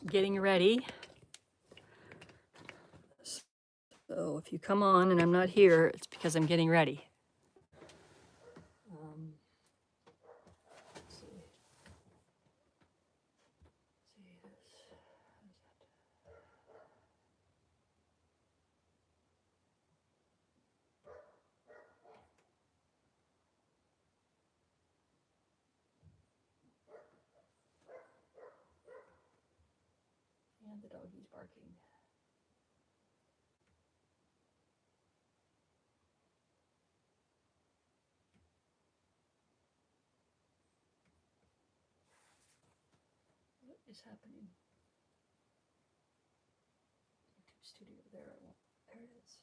getting ready. So if you come on and I'm not here, it's because I'm getting ready. Let's see. See this. And the doggy's barking. What is happening? YouTube Studio, there it is.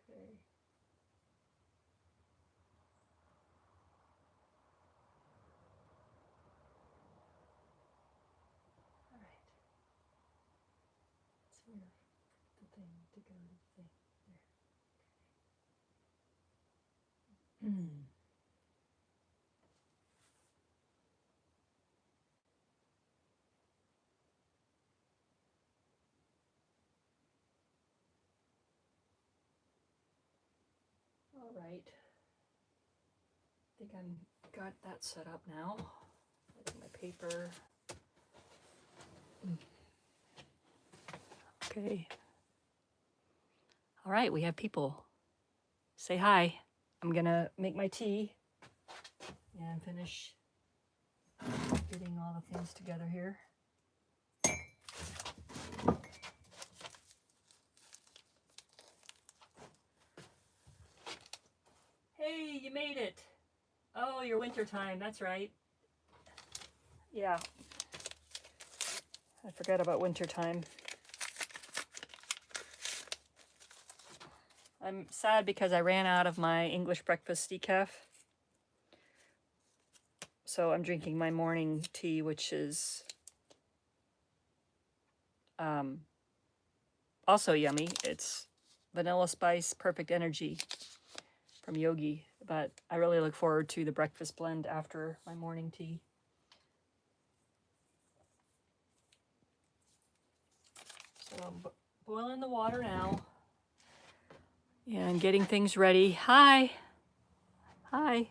Okay. All right. Let's move the thing to go to the thing. There. All right. I think I'm got that set up now. Look at my paper. Okay. All right, we have people. Say hi. I'm gonna make my tea and finish getting all the things together here. Hey, you made it. Oh, your winter time, that's right. Yeah. I forgot about winter time. I'm sad because I ran out of my English breakfast decaf. So I'm drinking my morning tea, which is also yummy. It's vanilla spice, perfect energy from Yogi. But I really look forward to the breakfast blend after my morning tea. So I'm boiling the water now and getting things ready. Hi. Hi.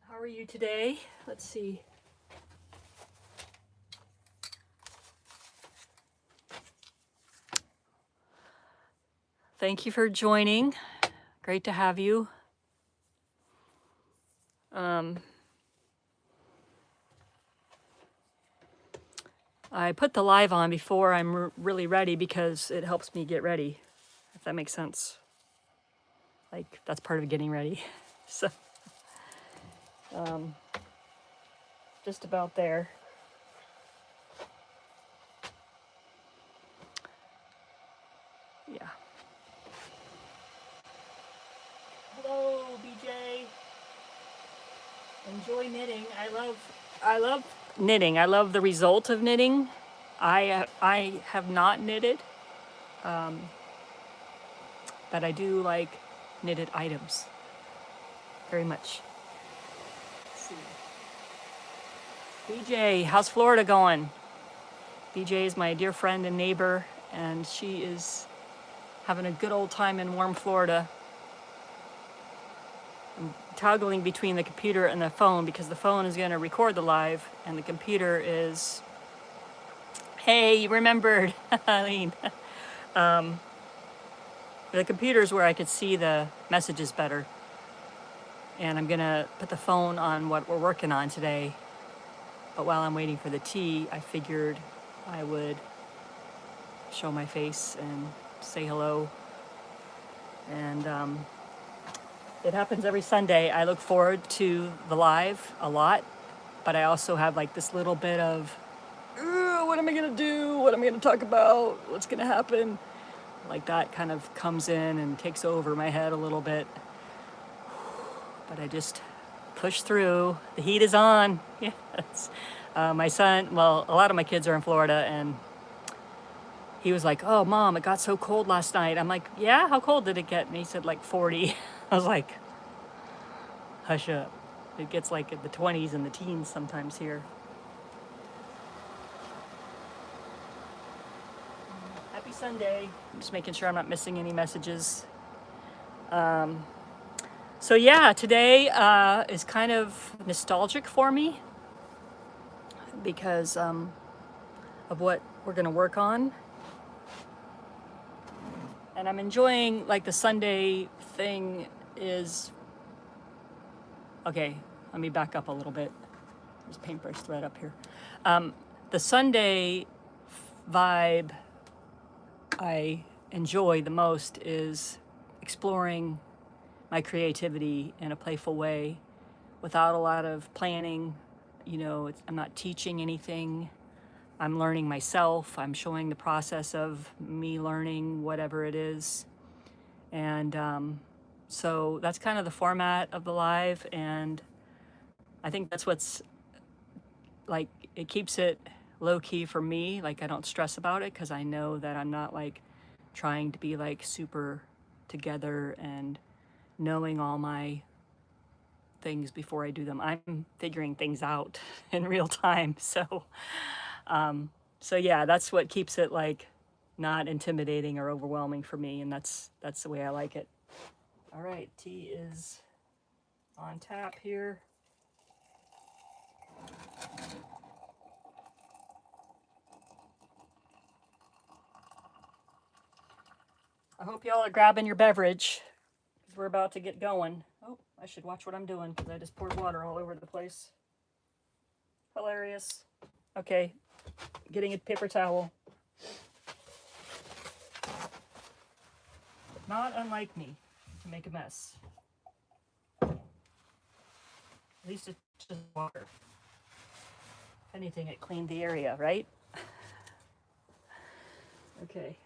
How are you today? Let's see. Thank you for joining. Great to have you. I put the live on before I'm really ready because it helps me get ready, if that makes sense. Like, that's part of getting ready. So, just about there. Yeah. Hello, BJ. Enjoy knitting. I love knitting. I love the result of knitting. I have not knitted, but I do like knitted items very much. Let's see. BJ, how's Florida going? BJ is my dear friend and neighbor, and she is having a good old time in warm Florida. I'm toggling between the computer and the phone because the phone is going to record the live, and the computer is, hey, you remembered, Eileen. The computer is where I could see the messages better. And I'm going to put the phone on what we're working on today. But while I'm waiting for the tea, I figured I would show my face and say hello. And it happens every Sunday. I look forward to the live a lot, but I also have like this little bit of, what am I gonna do? What am I gonna talk about? What's gonna happen? Like that kind of comes in and takes over my head a little bit. But I just push through. The heat is on. Yes. My son, well, a lot of my kids are in Florida, and he was like, "Oh, Mom, it got so cold last night." I'm like, "Yeah, how cold did it get?" And he said like 40. I was like, hush up. It gets like in the 20s and the teens sometimes here. Happy Sunday. I'm just making sure I'm not missing any messages. So yeah, today is kind of nostalgic for me because of what we're gonna work on. And I'm enjoying, like, the Sunday thing is, okay, let me back up a little bit. There's paintbrush thread up here. The Sunday vibe I enjoy the most is exploring my creativity in a playful way without a lot of planning. You know, I'm not teaching anything. I'm learning myself. I'm showing the process of me learning whatever it is. And so that's kind of the format of the live. And I think that's what's like, it keeps it low key for me. Like, I don't stress about it because I know that I'm not like trying to be like super together and knowing all my things before I do them. I'm figuring things out in real time. So yeah, that's what keeps it like not intimidating or overwhelming for me, and that's the way I like it. All right, tea is on tap here. I hope y'all are grabbing your beverage because we're about to get going. Oh, I should watch what I'm doing because I just poured water all over the place. Hilarious. Okay, getting a paper towel. Not unlike me to make a mess. At least it's just water. If anything, it cleaned the area, right? Okay.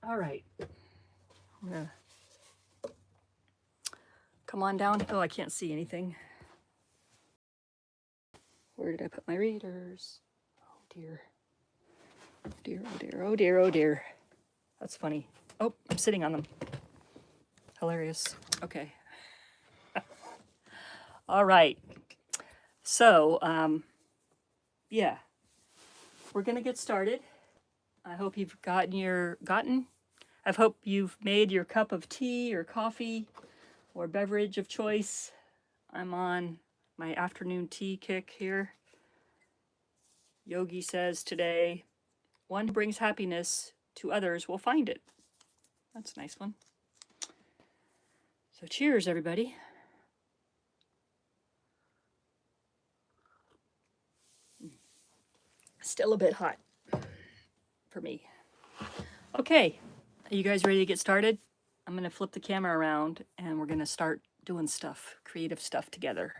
All right. I'm gonna come on down. Oh, I can't see anything. Where did I put my readers? Oh dear. Oh dear, oh dear, oh dear, oh dear. That's funny. Oh, I'm sitting on them. Hilarious. Okay. All right. So, yeah, we're gonna get started. I hope you've I hope you've made your cup of tea or coffee or beverage of choice. I'm on my afternoon tea kick here. Yogi says today, one who brings happiness to others will find it. That's a nice one. So cheers, everybody. Still a bit hot for me. Okay, are you guys ready to get started? I'm gonna flip the camera around and we're gonna start doing stuff, creative stuff together.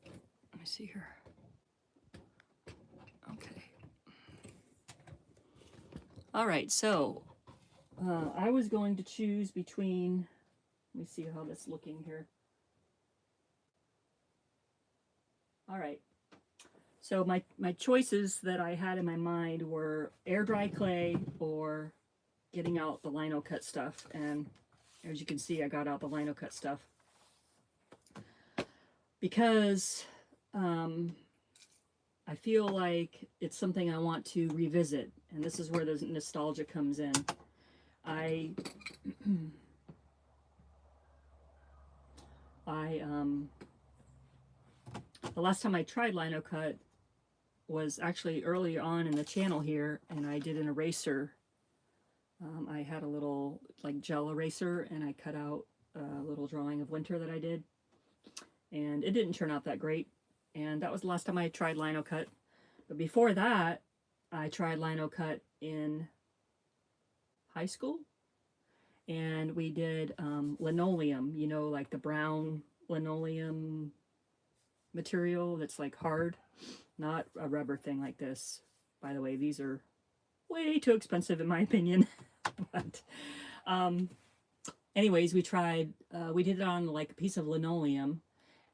Let me see here. Okay. All right, so I was going to choose between, let me see how that's looking here. All right. So my choices that I had in my mind were air dry clay or getting out the lino cut stuff. And as you can see, I got out the lino cut stuff because I feel like it's something I want to revisit. And this is where the nostalgia comes in. The last time I tried lino cut was actually early on in the channel here, and I did an eraser. I had a little like gel eraser, and I cut out a little drawing of winter that I did, and it didn't turn out that great. And that was the last time I tried lino cut. But before that, I tried lino cut in high school, and we did linoleum, you know, like the brown linoleum material that's like hard, not a rubber thing like this. By the way, these are way too expensive in my opinion. But anyways, we did it on like a piece of linoleum.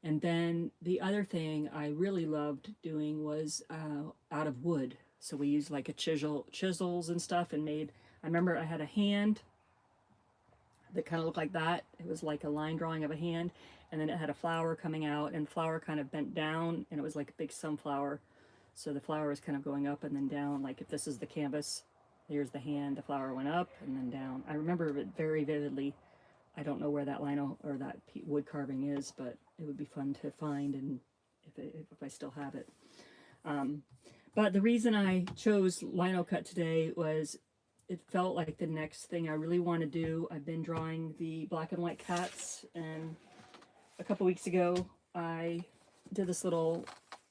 And then the other thing I really loved doing was out of wood. So we used like a chisels and stuff and made, I remember I had a hand that kind of looked like that. It was like a line drawing of a hand, and then it had a flower coming out, and the flower kind of bent down, and it was like a big sunflower. So the flower was kind of going up and then down. Like if this is the canvas, here's the hand, the flower went up and then down. I remember it very vividly. I don't know where that lino or that wood carving is, but it would be fun to find, and if I still have it. But the reason I chose lino cut today was it felt like the next thing I really want to do. I've been drawing the black and white cats, and a couple weeks ago I did this little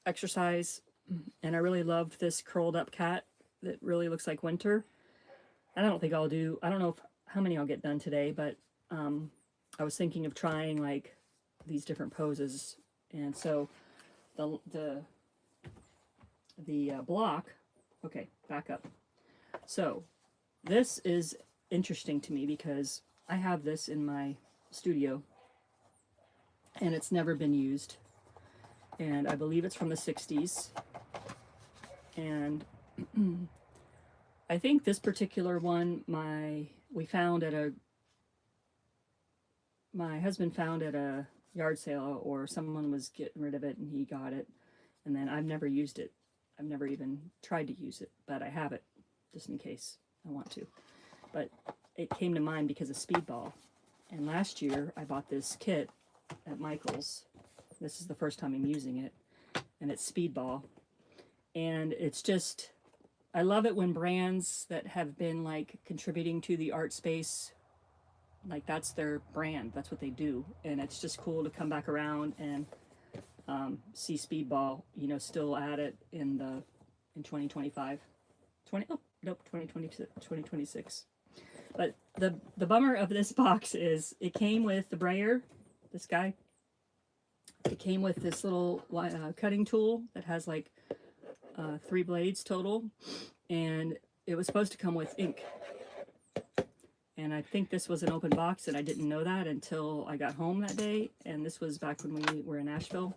exercise, and I really loved this curled up cat that really looks like winter. And I don't know how many I'll get done today, but I was thinking of trying like these different poses. And so the block, okay, back up. So this is interesting to me because I have this in my studio and it's never been used. And I believe it's from the 60s. And I think this particular one, my husband found at a yard sale, or someone was getting rid of it and he got it. And then I've never used it. I've never even tried to use it, but I have it just in case I want to. But it came to mind because of Speedball. And last year I bought this kit at Michael's. This is the first time I'm using it. And it's Speedball. And it's just, I love it when brands that have been like contributing to the art space, like that's their brand, that's what they do. And it's just cool to come back around and see Speedball, you know, still at it in 2025. 2026. But the bummer of this box is it came with the brayer, this guy. It came with this little cutting tool that has like 3 blades total, and it was supposed to come with ink. And I think this was an open box, and I didn't know that until I got home that day, and this was back when we were in Nashville.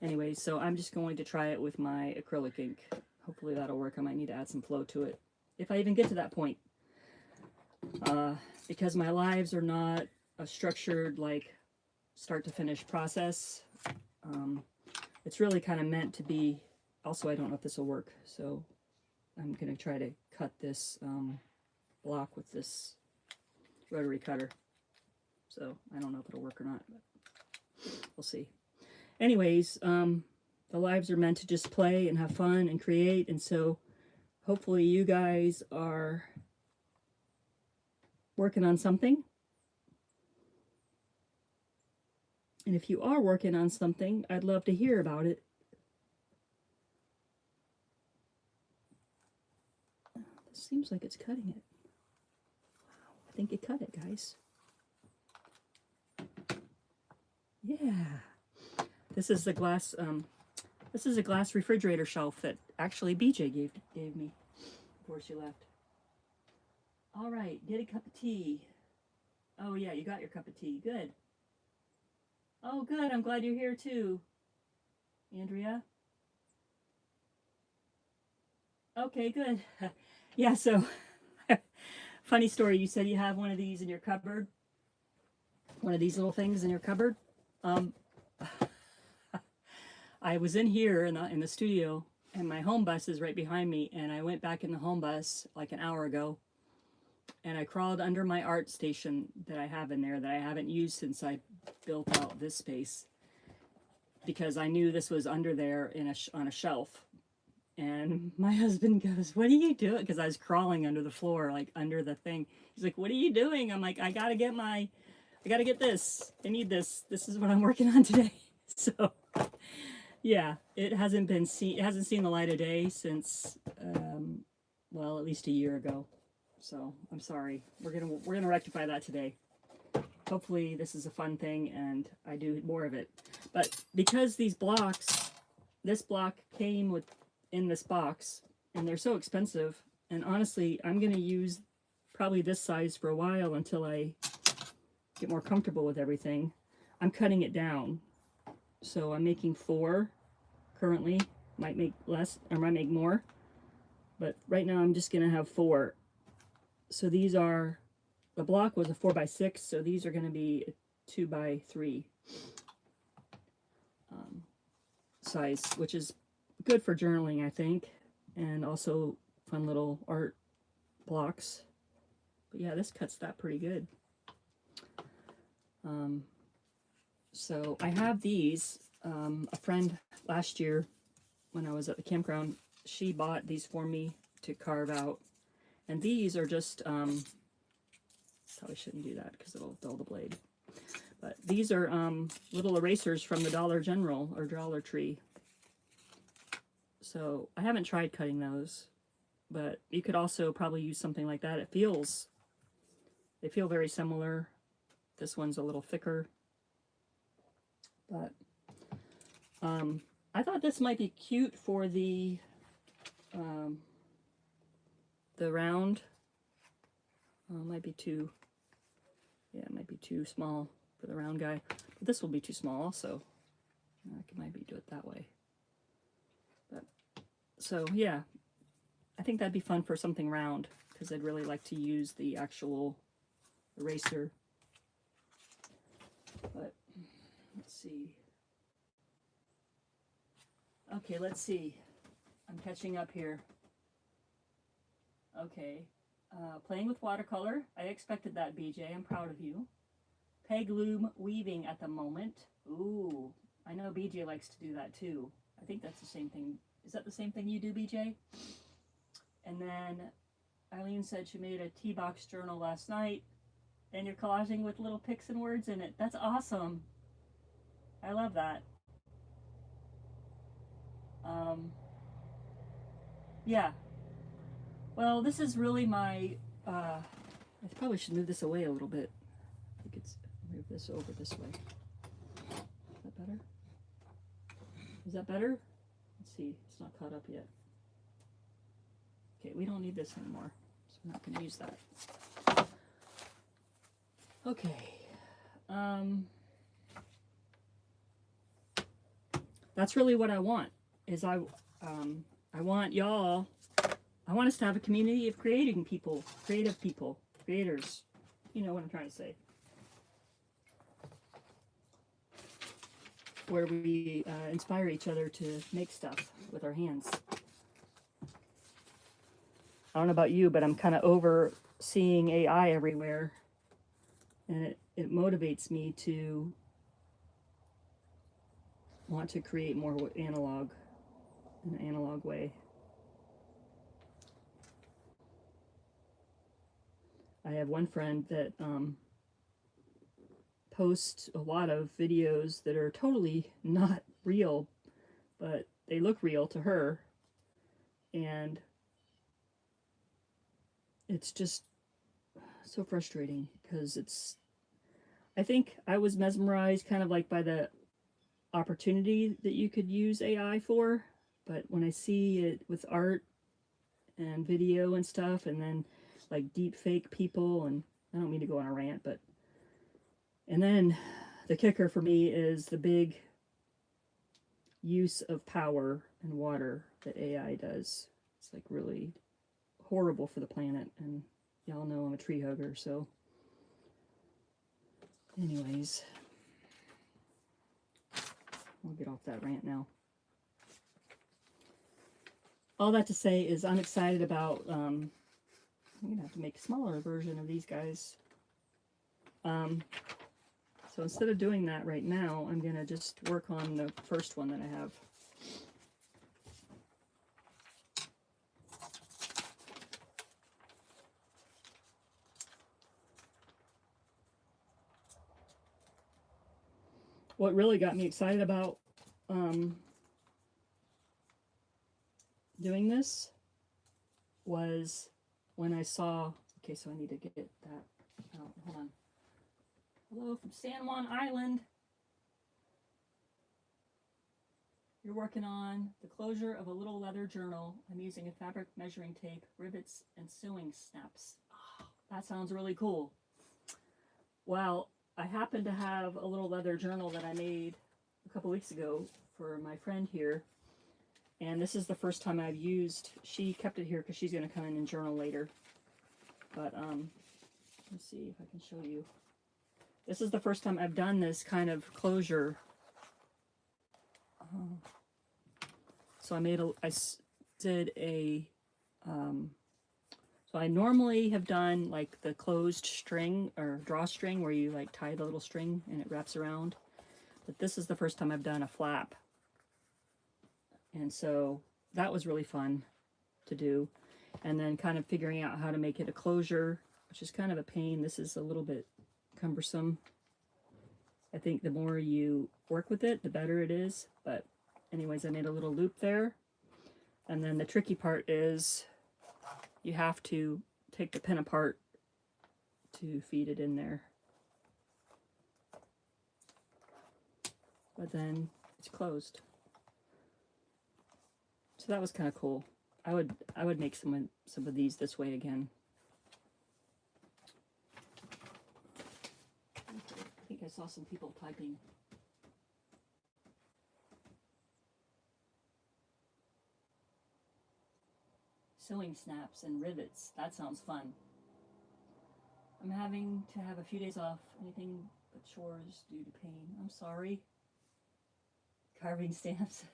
Anyway, so I'm just going to try it with my acrylic ink. Hopefully that'll work. I might need to add some flow to it, if I even get to that point. Because my lives are not a structured, like, start to finish process. It's really kind of meant to be. Also, I don't know if this will work, so I'm going to try to cut this block with this rotary cutter. So I don't know if it'll work or not, but we'll see. Anyways, the lives are meant to just play and have fun and create, and so hopefully you guys are working on something. And if you are working on something, I'd love to hear about it. This seems like it's cutting it. Wow, I think it cut it, guys. Yeah. This is the glass, this is a glass refrigerator shelf that actually BJ gave me before she left. All right, get a cup of tea. Oh yeah, you got your cup of tea. Good. Oh, good. I'm glad you're here too, Andrea. Okay, good. Yeah, so funny story. You said you have one of these in your cupboard. One of these little things in your cupboard. I was in here in the studio, and my home bus is right behind me, and I went back in the home bus like an hour ago, and I crawled under my art station that I have in there that I haven't used since I built out this space, because I knew this was under there on a shelf. And my husband goes, "What are you doing?" Because I was crawling under the floor, like under the thing. He's like, "What are you doing?" I'm like, I gotta get this. I need this. This is what I'm working on today. So yeah, it hasn't seen the light of day since, well, at least a year ago. So I'm sorry. We're gonna rectify that today. Hopefully this is a fun thing and I do more of it. But because this block came in this box, and they're so expensive, and honestly, I'm gonna use probably this size for a while until I get more comfortable with everything. I'm cutting it down. So I'm making 4 currently. Might make less, or might make more. But right now I'm just going to have 4. So these are, the block was a 4x6, so these are going to be a 2x3 size, which is good for journaling, I think, and also fun little art blocks. But yeah, this cuts that pretty good. So I have these. A friend last year when I was at the campground, she bought these for me to carve out. And these are just, probably shouldn't do that because it'll dull the blade. But these are little erasers from the Dollar General or Dollar Tree. So I haven't tried cutting those, but you could also probably use something like that. They feel very similar. This one's a little thicker. But I thought this might be cute for the round. It might be too, yeah, it might be too small for the round guy. But this will be too small also. I could maybe do it that way. But so yeah, I think that'd be fun for something round because I'd really like to use the actual eraser. But let's see. Okay, let's see. I'm catching up here. Okay. Playing with watercolor. I expected that, BJ. I'm proud of you. Peg loom weaving at the moment. Ooh, I know BJ likes to do that too. I think that's the same thing. Is that the same thing you do, BJ? And then Eileen said she made a tea box journal last night, and you're collaging with little pics and words in it. That's awesome. I love that. Yeah. Well, this is really my, I probably should move this away a little bit. I think it's, move this over this way. Is that better? Is that better? Let's see, it's not caught up yet. Okay, we don't need this anymore, so we're not going to use that. Okay. That's really what I want, is I want y'all, I want us to have a community of creative people, creators. You know what I'm trying to say. Where we inspire each other to make stuff with our hands. I don't know about you, but I'm kind of over seeing AI everywhere. And it motivates me to want to create more analog, in an analog way. I have one friend that posts a lot of videos that are totally not real, but they look real to her. And it's just so frustrating because I think I was mesmerized kind of like by the opportunity that you could use AI for, but when I see it with art and video and stuff, and then like deep fake people, and I don't mean to go on a rant, but and then the kicker for me is the big use of power and water that AI does. It's like really horrible for the planet, and y'all know I'm a tree hugger, so anyways, I'll get off that rant now. All that to say is I'm excited about, I'm going to have to make a smaller version of these guys. So instead of doing that right now, I'm going to just work on the first one that I have. What really got me excited about doing this was when I saw, okay, so I need to get that out. Hold on. Hello from San Juan Island. You're working on the closure of a little leather journal. I'm using a fabric measuring tape, rivets, and sewing snaps. Oh, that sounds really cool. Well, I happen to have a little leather journal that I made a couple weeks ago for my friend here. And this is the first time I've used, she kept it here because she's going to come in and journal later. But let's see if I can show you. This is the first time I've done this kind of closure. So I made did a, so I normally have done like the closed string or drawstring where you like tie the little string and it wraps around. But this is the first time I've done a flap. And so that was really fun to do. And then kind of figuring out how to make it a closure, which is kind of a pain. This is a little bit cumbersome. I think the more you work with it, the better it is. But anyways, I made a little loop there. And then the tricky part is you have to take the pin apart to feed it in there. But then it's closed. So that was kind of cool. I would make some of these this way again. I think I saw some people typing. Sewing snaps and rivets. That sounds fun. I'm having to have a few days off. Anything but chores due to pain. I'm sorry. Carving stamps.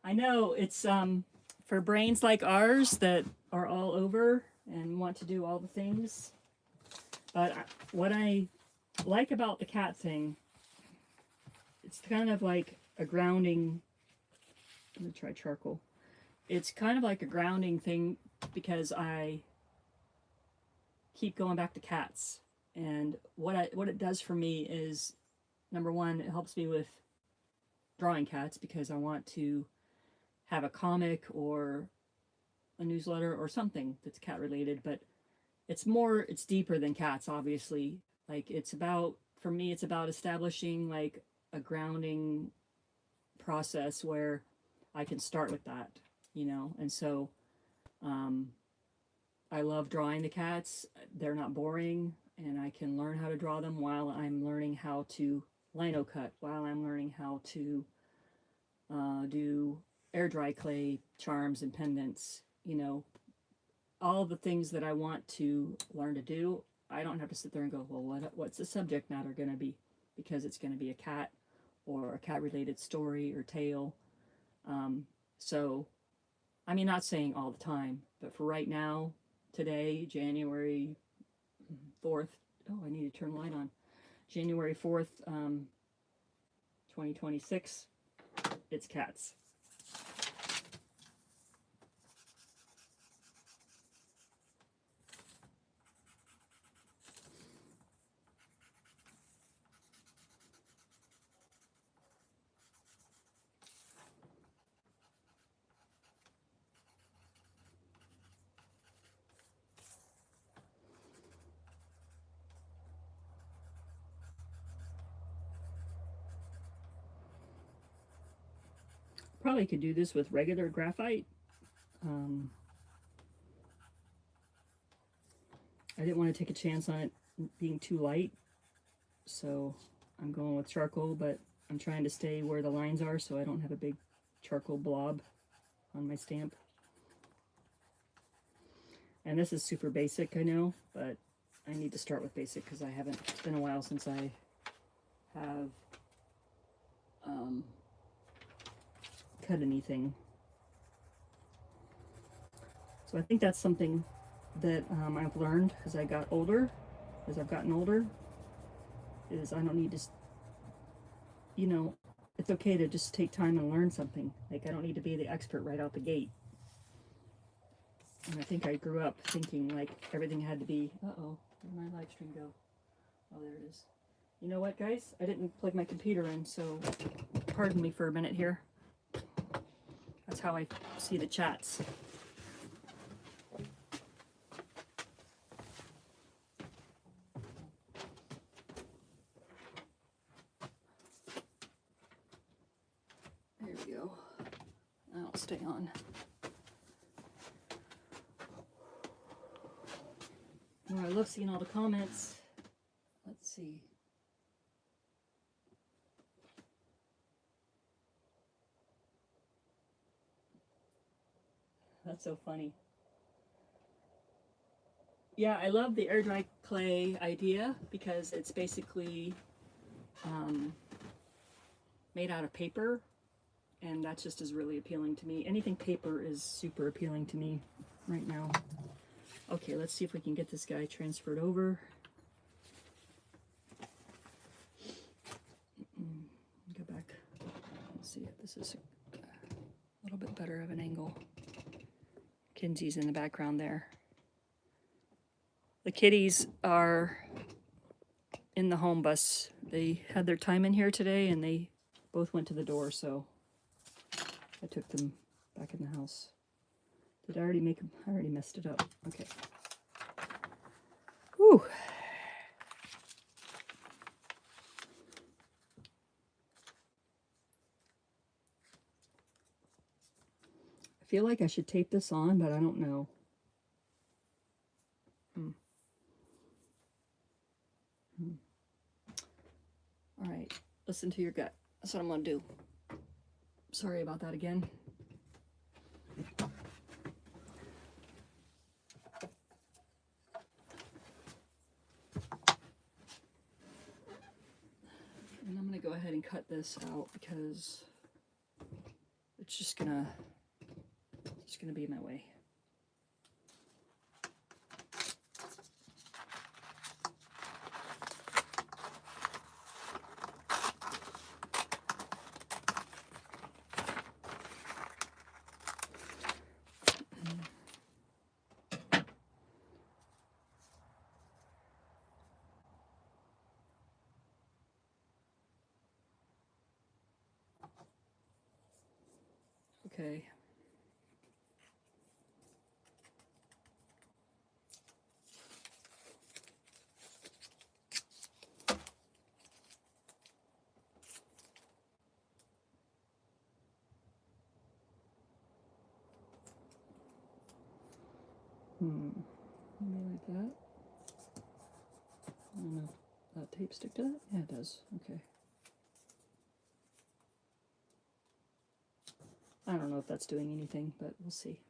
I know it's for brains like ours that are all over and want to do all the things. But what I like about the cat thing, it's kind of like a grounding. I'm gonna try charcoal. It's kind of like a grounding thing because I keep going back to cats. And what it does for me is, number one, it helps me with drawing cats because I want to have a comic or a newsletter or something that's cat related, but it's deeper than cats, obviously. Like for me, it's about establishing like a grounding process where I can start with that, you know? And so, I love drawing the cats. They're not boring and I can learn how to draw them while I'm learning how to lino cut, while I'm learning how to do air dry clay charms and pendants, you know, all the things that I want to learn to do. I don't have to sit there and go, well, what's the subject matter going to be? Because it's going to be a cat or a cat related story or tale. So, I mean, not saying all the time, but for right now, today, January 4th, oh, I need to turn the light on. January 4th, 2026, it's cats. Probably could do this with regular graphite. I didn't want to take a chance on it being too light, so I'm going with charcoal, but I'm trying to stay where the lines are so I don't have a big charcoal blob on my stamp. And this is super basic, I know, but I need to start with basic because it's been a while since I have cut anything. So I think that's something that I've learned as I've gotten older, is I don't need to, you know, it's okay to just take time and learn something. Like, I don't need to be the expert right out the gate. And I think I grew up thinking like everything had to be, uh-oh, where'd my live stream go? Oh, there it is. You know what, guys? I didn't plug my computer in, so pardon me for a minute here. That's how I see the chats. There we go. Now I'll stay on. Oh, I love seeing all the comments. Let's see. That's so funny. Yeah, I love the air dry clay idea because it's basically um, made out of paper, and that just is really appealing to me. Anything paper is super appealing to me right now. Okay, let's see if we can get this guy transferred over. Go back. Let's see if this is a little bit better of an angle. Kinsey's in the background there. The kitties are in the home bus. They had their time in here today and they both went to the door, so I took them back in the house. Did I already make them? I already messed it up. Okay. Whew. I feel like I should tape this on, but I don't know. All right, listen to your gut. That's what I'm gonna do. Sorry about that again. And I'm gonna go ahead and cut this out because it's just gonna be in my way. Okay. Maybe like that. I don't know if that tape stick to that? Yeah, it does. Okay. I don't know if that's doing anything, but we'll see.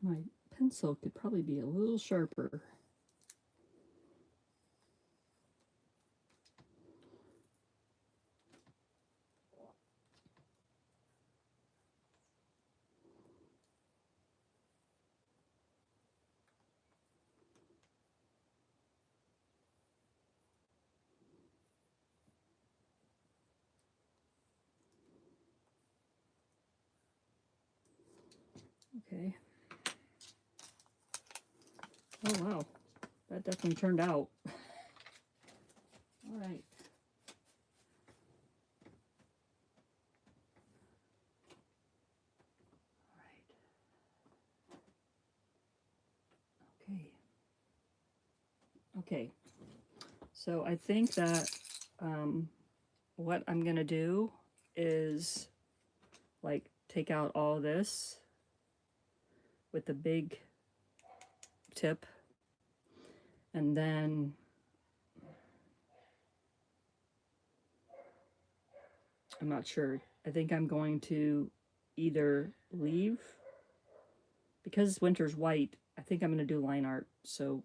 My pencil could probably be a little sharper. Okay. Oh, wow. That definitely turned out. All right. Okay. Okay. So I think that what I'm going to do is like take out all this with the big tip, and then I'm not sure. I think I'm going to either leave, because winter's white, I think I'm going to do line art. So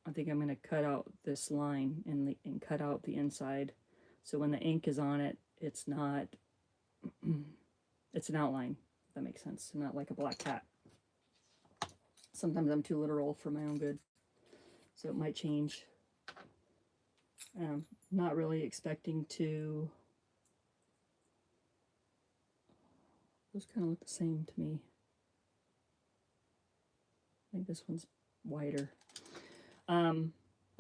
I think I'm going to cut out this line and cut out the inside. So when the ink is on it, it's not, it's an outline, if that makes sense. Not like a black cat. Sometimes I'm too literal for my own good. So it might change. Not really expecting to. Those kind of look the same to me. I think this one's wider. I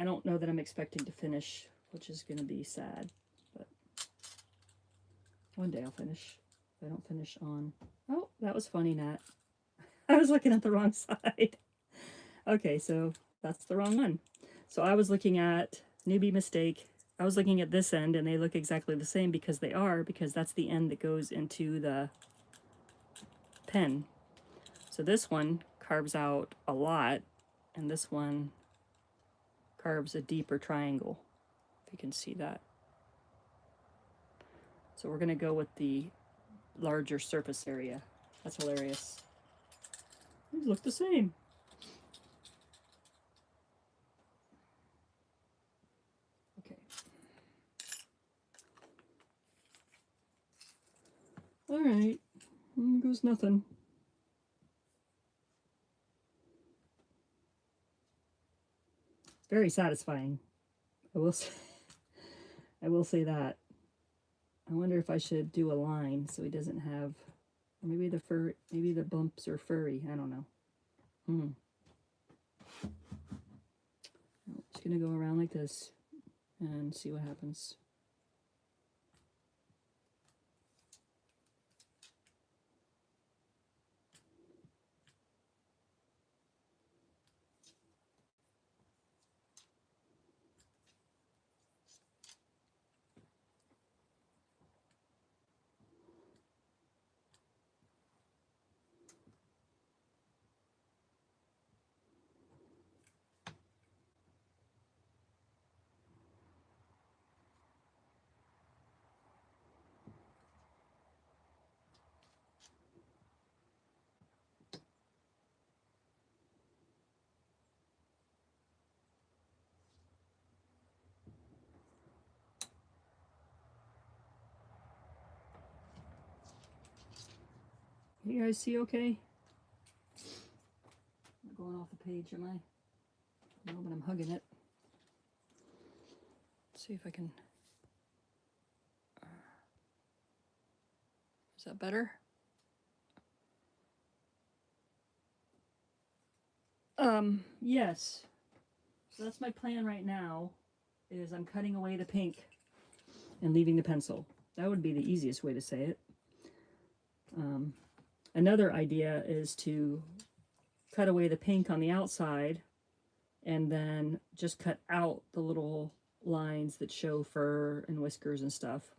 don't know that I'm expecting to finish, which is going to be sad. One day I'll finish. If I don't finish on... Oh, that was funny, Nat. I was looking at the wrong side. Okay, so that's the wrong one. So I was looking at newbie mistake. I was looking at this end and they look exactly the same because they are, because that's the end that goes into the pen. So this one carves out a lot and this one carves a deeper triangle, if you can see that. So we're going to go with the larger surface area. That's hilarious. These look the same. Okay. All right. Goes nothing. Very satisfying. I will say, I will say that. I wonder if I should do a line so he doesn't have, or maybe the fur, maybe the bumps are furry. I don't know. I'm just gonna go around like this and see what happens. You guys see okay? I'm not going off the page, am I? No, but I'm hugging it. Let's see if I can... Is that better? Yes. So that's my plan right now, is I'm cutting away the pink and leaving the pencil. That would be the easiest way to say it. Another idea is to cut away the pink on the outside and then just cut out the little lines that show fur and whiskers and stuff.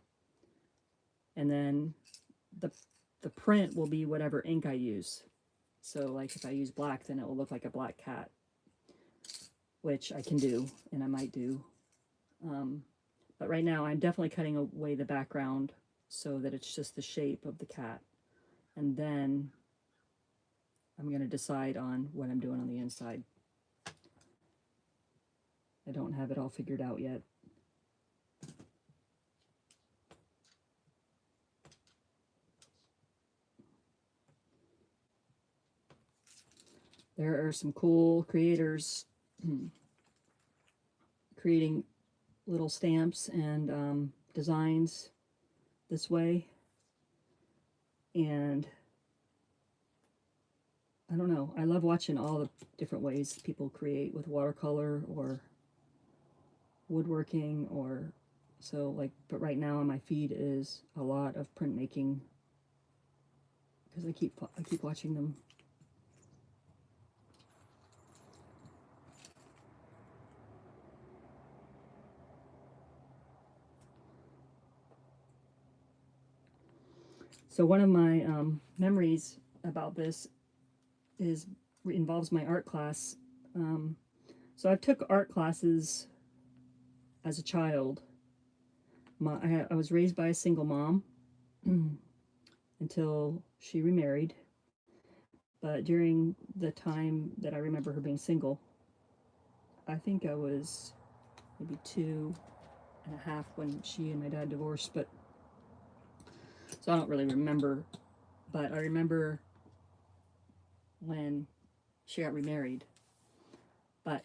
And then the print will be whatever ink I use. So like if I use black, then it will look like a black cat, which I can do and I might do. But right now I'm definitely cutting away the background so that it's just the shape of the cat. And then I'm going to decide on what I'm doing on the inside. I don't have it all figured out yet. There are some cool creators creating little stamps and designs this way. And I don't know, I love watching all the different ways people create with watercolor or woodworking, or so like, but right now on my feed is a lot of printmaking because I keep watching them. So one of my memories about this involves my art class. So I took art classes as a child. I was raised by a single mom until she remarried. But during the time that I remember her being single, I think I was maybe 2.5 when she and my dad divorced, but so I don't really remember, but I remember when she got remarried. But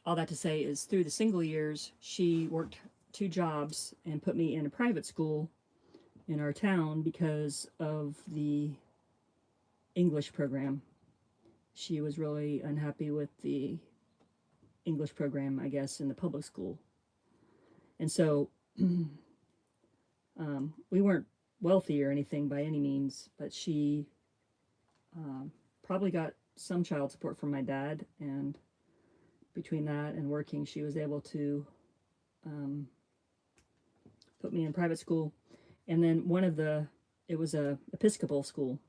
all that to say is through the single years, she worked 2 jobs and put me in a private school in our town because of the English program. She was really unhappy with the English program, I guess, in the public school. And so we weren't wealthy or anything by any means, but she probably got some child support from my dad, and between that and working, she was able to um, put me in private school. And then it was a Episcopal school,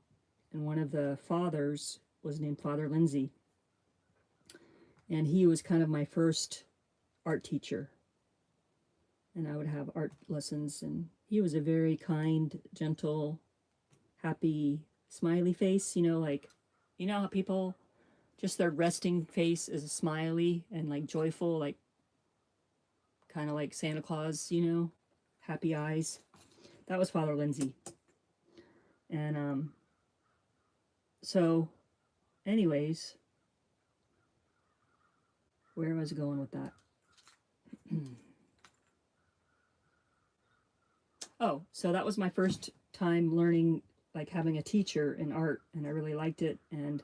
and one of the fathers was named Father Lindsay, and he was kind of my first art teacher. And I would have art lessons, and he was a very kind, gentle, happy, smiley face. Like, how people, just their resting face is a smiley and like joyful, like kind of like Santa Claus, happy eyes. That was Father Lindsay. And so anyways, where was I going with that? Oh, so that was my first time learning, like having a teacher in art, and I really liked it. And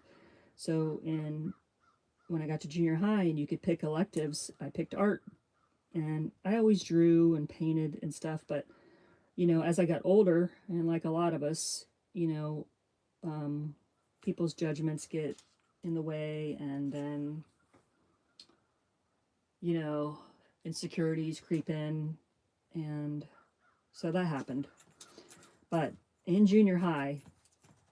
so when I got to junior high and you could pick electives, I picked art, and I always drew and painted and stuff. But as I got older, and like a lot of us, people's judgments get in the way, and then insecurities creep in, and so that happened. But in junior high,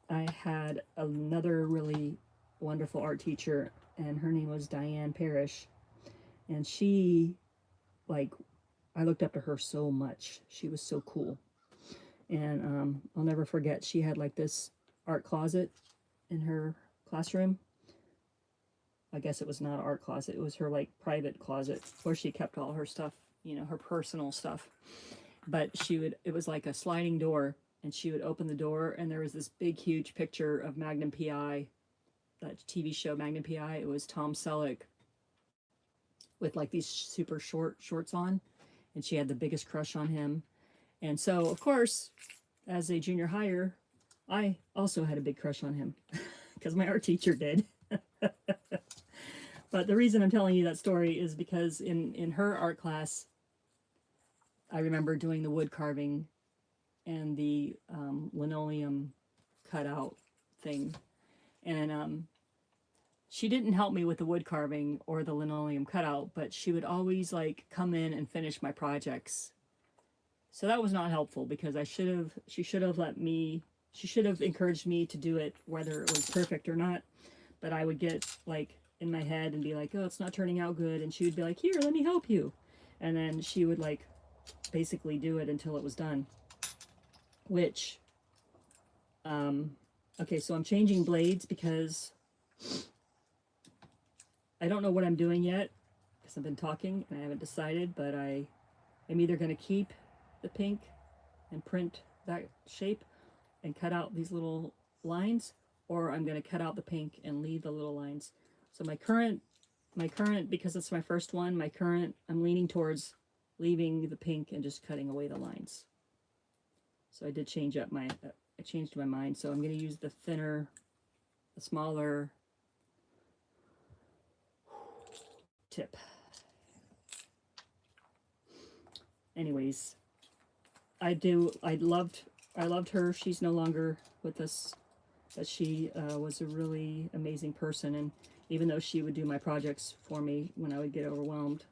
I had another really wonderful art teacher, and her name was Diane Parrish. And she, like, I looked up to her so much. She was so cool. And I'll never forget, she had like this art closet in her classroom. I guess it was not an art closet. It was her like private closet where she kept all her stuff, her personal stuff. But it was like a sliding door, and she would open the door, and there was this big, huge picture of Magnum P.I., that TV show Magnum P.I. It was Tom Selleck with like these super short shorts on, and she had the biggest crush on him. And so, of course, as a junior higher, I also had a big crush on him because my art teacher did. But the reason I'm telling you that story is because in her art class, I remember doing the wood carving and the linoleum cutout thing. And she didn't help me with the wood carving or the linoleum cutout, but she would always like come in and finish my projects. So that was not helpful, because she should have encouraged me to do it whether it was perfect or not. But I would get like in my head and be like, oh, it's not turning out good. And she would be like, here, let me help you. And then she would like basically do it until it was done. Which, okay, so I'm changing blades because I don't know what I'm doing yet, because I've been talking and I haven't decided, but I'm either going to keep the pink and print that shape and cut out these little lines, or I'm going to cut out the pink and leave the little lines. So my current, because it's my first one, I'm leaning towards leaving the pink and just cutting away the lines. So I did change up I changed my mind. So I'm going to use the thinner, the smaller tip. Anyways, I loved her. She's no longer with us, but she was a really amazing person. And even though she would do my projects for me when I would get overwhelmed,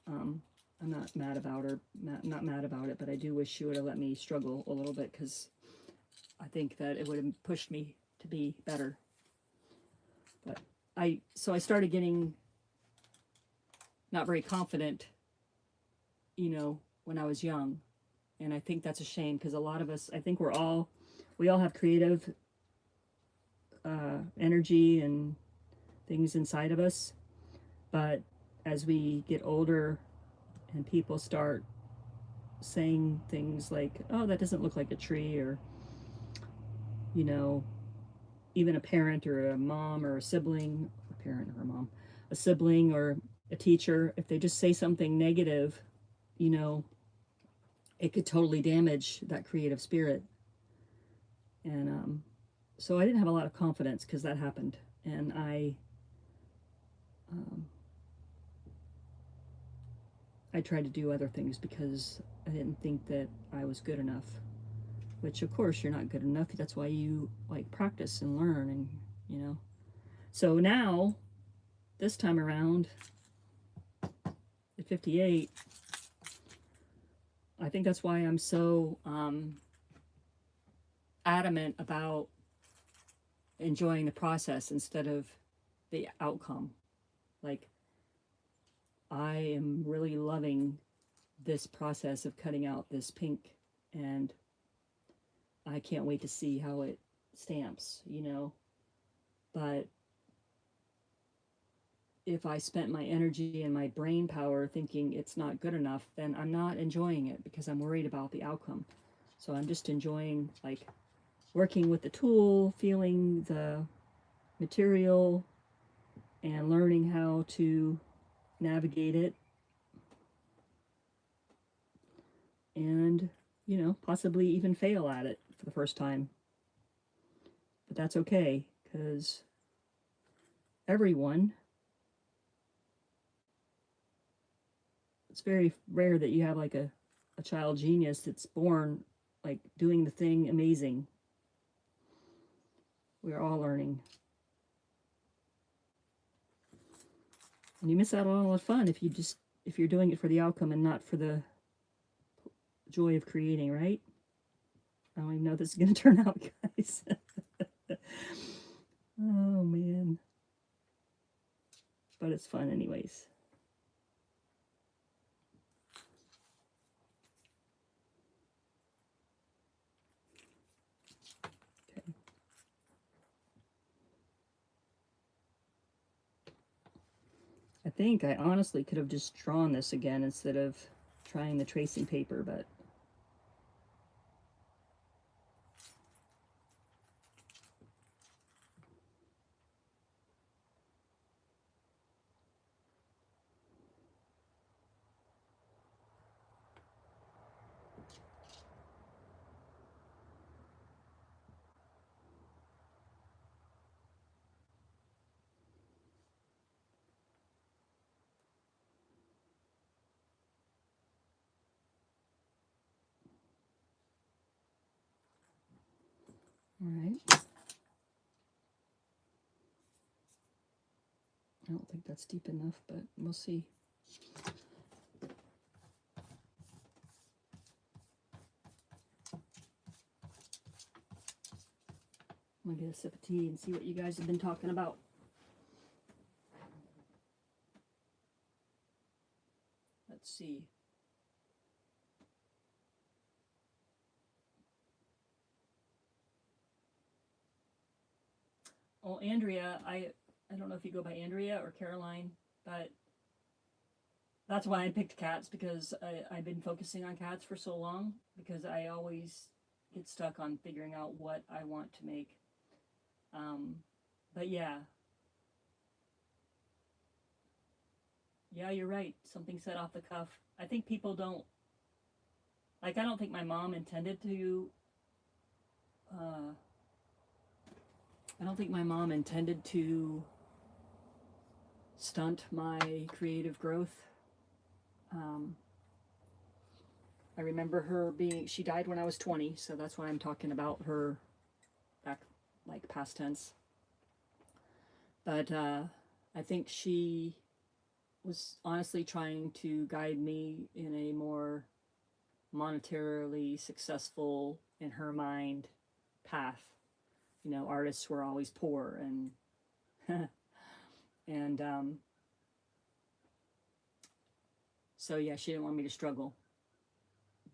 I'm not mad about her, not mad about it, but I do wish she would have let me struggle a little bit, because I think that it would have pushed me to be better. But I started getting not very confident, when I was young. And I think that's a shame, because a lot of us, I think we all have creative energy and things inside of us. But as we get older and people start saying things like, oh, that doesn't look like a tree, or, even a parent or a mom or a sibling, a parent or a mom, a sibling or a teacher, if they just say something negative, it could totally damage that creative spirit. And so I didn't have a lot of confidence because that happened. And I tried to do other things because I didn't think that I was good enough. which of course you're not good enough. That's why you like practice and learn, and you know. So now, this time around, at 58, I think that's why I'm so adamant about enjoying the process instead of the outcome. Like, I am really loving this process of cutting out this pink, and I can't wait to see how it stamps, you know. But if I spent my energy and my brain power thinking it's not good enough, then I'm not enjoying it because I'm worried about the outcome. So I'm just enjoying, like, working with the tool, feeling the material, and learning how to navigate it, and, you know, possibly even fail at it for the first time. But that's okay, because everyone, it's very rare that you have like a child genius that's born like doing the thing amazing. We're all learning. And you miss out on all the fun if you're doing it for the outcome and not for the joy of creating, right? I don't even know if this is going to turn out, guys. Oh, man. But it's fun anyways. Okay. I think I honestly could have just drawn this again instead of trying the tracing paper, but all right. I don't think that's deep enough, but we'll see. I'm gonna get a sip of tea and see what you guys have been talking about. Let's see. Oh, Andrea, I don't know if you go by Andrea or Caroline, but that's why I picked cats, because I've been focusing on cats for so long, because I always get stuck on figuring out what I want to make. But yeah. Yeah, you're right. Something said off the cuff. I think people don't, like, I don't think my mom intended to, I don't think my mom intended to stunt my creative growth. I remember her she died when I was 20, so that's why I'm talking about her back, like, past tense. But I think she was honestly trying to guide me in a more monetarily successful, in her mind, path. You know, artists were always poor, and and so yeah, she didn't want me to struggle.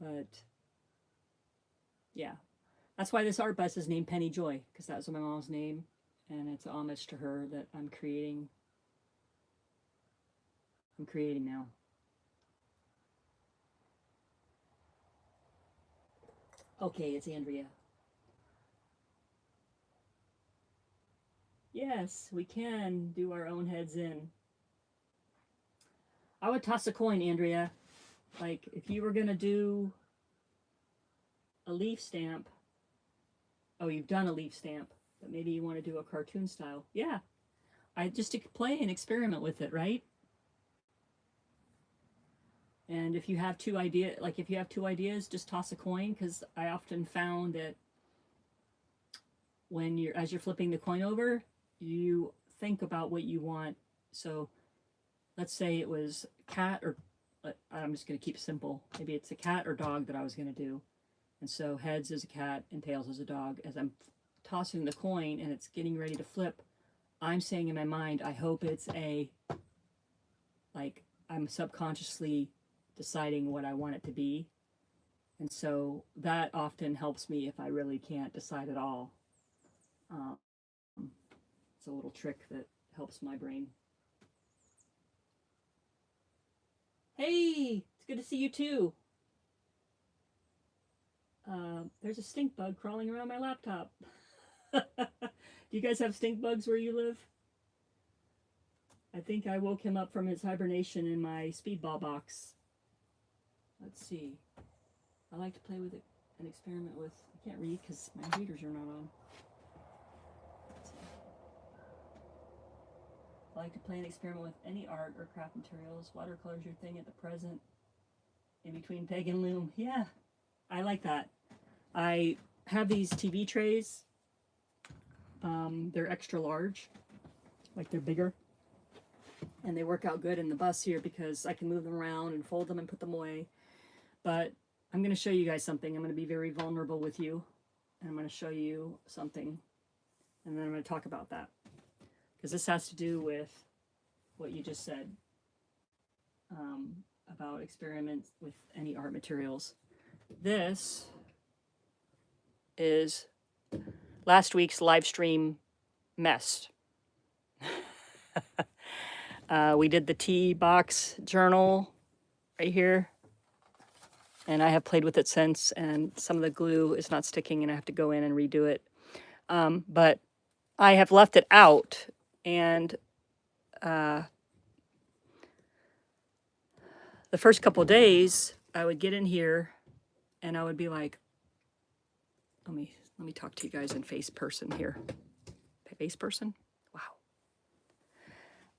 But yeah, that's why this art bus is named Penny Joy, because that was my mom's name, and it's a homage to her that I'm creating now. Okay, it's Andrea. Yes, we can do our own heads in. I would toss a coin, Andrea. Like, if you were going to do a leaf stamp, oh, you've done a leaf stamp, but maybe you want to do a cartoon style. Yeah, I just to play and experiment with it, right? And if you have two ideas, just toss a coin, because I often found that as you're flipping the coin over, you think about what you want. So let's say it was cat or I'm just going to keep it simple. Maybe it's a cat or dog that I was going to do. And so heads is a cat and tails is a dog. As I'm tossing the coin and it's getting ready to flip, I'm saying in my mind, I hope it's I'm subconsciously deciding what I want it to be. And so that often helps me if I really can't decide at all. Um, it's a little trick that helps my brain. Hey, it's good to see you too. There's a stink bug crawling around my laptop. Do you guys have stink bugs where you live? I think I woke him up from his hibernation in my speedball box. Let's see. I like to play with it and experiment with. I can't read because my readers are not on. I like to play and experiment with any art or craft materials. Watercolor's your thing at the present. In between peg and loom. Yeah, I like that. I have these TV trays. They're extra large. Like they're bigger. And they work out good in the bus here because I can move them around and fold them and put them away. But I'm going to show you guys something. I'm going to be very vulnerable with you. And I'm going to show you something. And then I'm going to talk about that. Because this has to do with what you just said about experiments with any art materials. This is last week's live stream mess. We did the tea box journal right here. And I have played with it since, and some of the glue is not sticking, and I have to go in and redo it. But I have left it out, and the first couple of days, I would get in here, and I would be like, let me talk to you guys in face person here. Face person? Wow.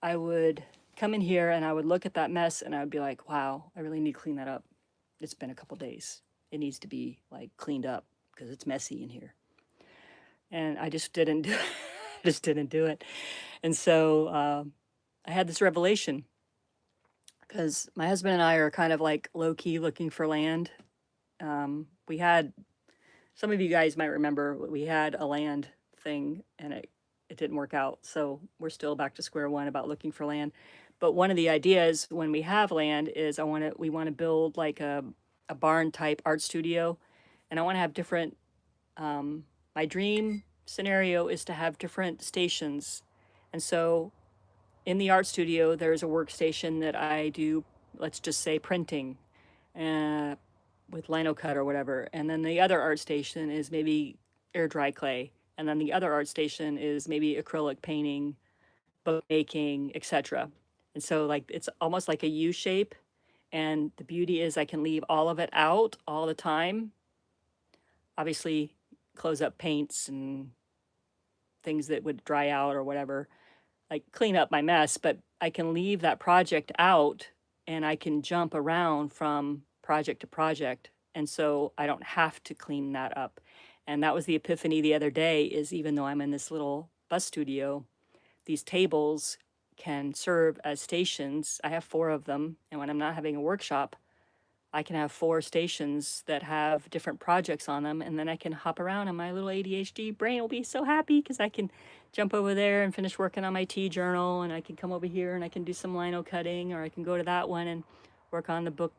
I would come in here, and I would look at that mess, and I would be like, wow, I really need to clean that up. It's been a couple days. It needs to be like cleaned up because it's messy in here. And I just didn't do it. Just didn't do it. And so I had this revelation because my husband and I are kind of like low-key looking for land. We had, some of you guys might remember, we had a land thing and it didn't work out. So we're still back to square one about looking for land. But one of the ideas when we have land is we want to build like a barn type art studio. And I want to have different, my dream scenario is to have different stations. And so in the art studio, there's a workstation that I do, let's just say printing with Lino cut or whatever. And then the other art station is maybe air dry clay. And then the other art station is maybe acrylic painting, book making, etc. And so like it's almost like a U shape. And the beauty is I can leave all of it out all the time. Obviously, close up paints and things that would dry out or whatever, like clean up my mess, but I can leave that project out and I can jump around from project to project. And so I don't have to clean that up. And that was the epiphany the other day, is even though I'm in this little bus studio, these tables can serve as stations. I have 4 of them. And when I'm not having a workshop, I can have 4 stations that have different projects on them, and then I can hop around and my little ADHD brain will be so happy because I can jump over there and finish working on my tea journal, and I can come over here and I can do some lino cutting, or I can go to that one and work on the book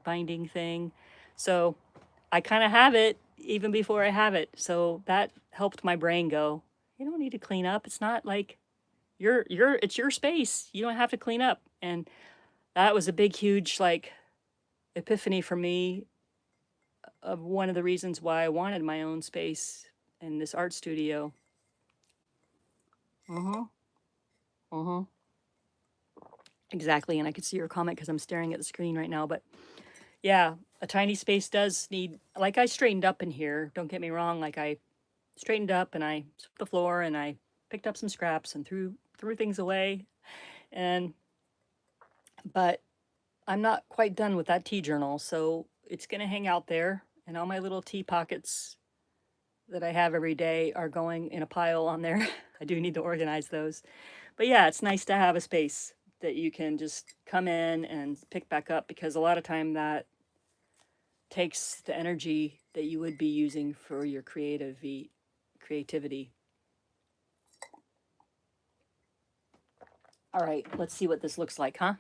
binding thing. So I kind of have it even before I have it. So that helped my brain go, you don't need to clean up. It's not like it's your space. You don't have to clean up. And that was a big, huge like epiphany for me of one of the reasons why I wanted my own space in this art studio. Exactly, and I could see your comment because I'm staring at the screen right now, but yeah, a tiny space does need, like I straightened up in here, don't get me wrong, like I straightened up and I swept the floor and I picked up some scraps and threw things away, but I'm not quite done with that tea journal, so it's going to hang out there, and all my little tea pockets that I have every day are going in a pile on there. I do need to organize those. But yeah, it's nice to have a space that you can just come in and pick back up, because a lot of time that takes the energy that you would be using for your creativity. All right, let's see what this looks like, huh?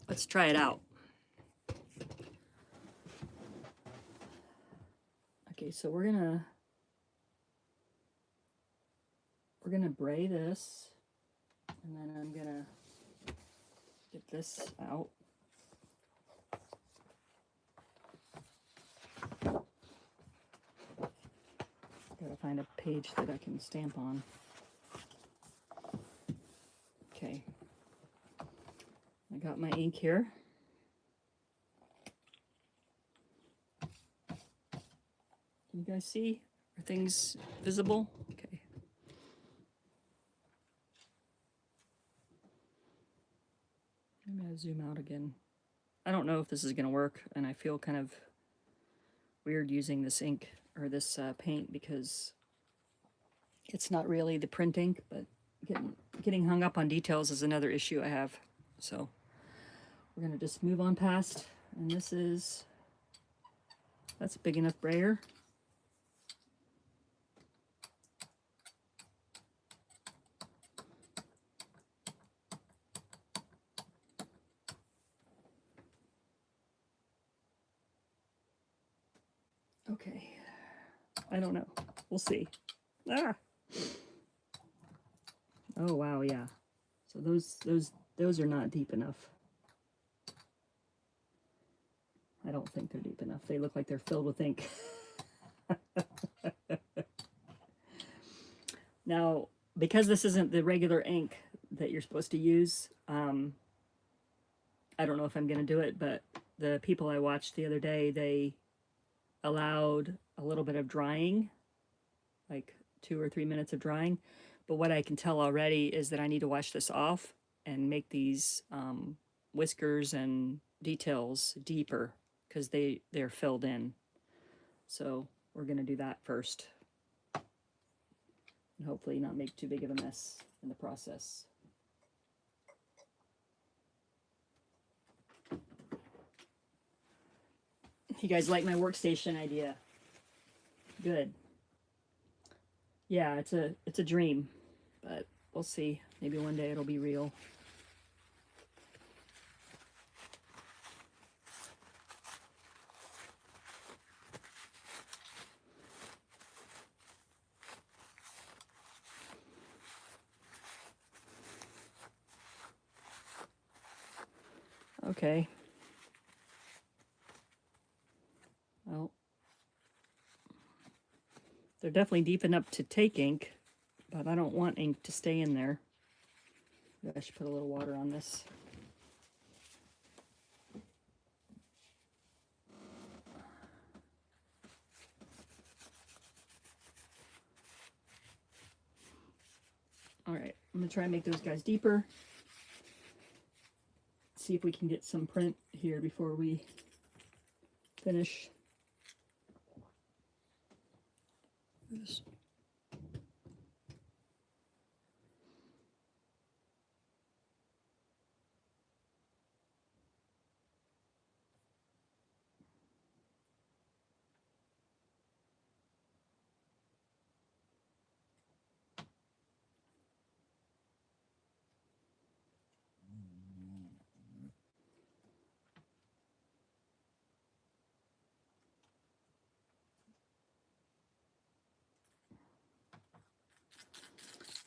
Let's try it out. Okay, so we're gonna bray this, and then I'm gonna get this out. Gotta find a page that I can stamp on. Okay, I got my ink here. Can you guys see? Are things visible? Okay. I'm gonna zoom out again. I don't know if this is gonna work, and I feel kind of weird using this ink or this paint, because it's not really the print ink, but getting hung up on details is another issue I have. So we're gonna just move on past, and that's a big enough brayer. Okay, I don't know. We'll see. Ah. Oh wow, yeah. So those are not deep enough. I don't think they're deep enough. They look like they're filled with ink. Now, because this isn't the regular ink that you're supposed to use, I don't know if I'm going to do it, but the people I watched the other day, they allowed a little bit of drying, like 2 or 3 minutes of drying. But what I can tell already is that I need to wash this off and make these whiskers and details deeper, because they're filled in. So we're going to do that first, and hopefully not make too big of a mess in the process. You guys like my workstation idea? Good. Yeah, it's a dream, but we'll see. Maybe one day it'll be real. Okay. Well, they're definitely deep enough to take ink, but I don't want ink to stay in there. I should put a little water on this. All right, I'm gonna try and make those guys deeper. See if we can get some print here before we finish. This.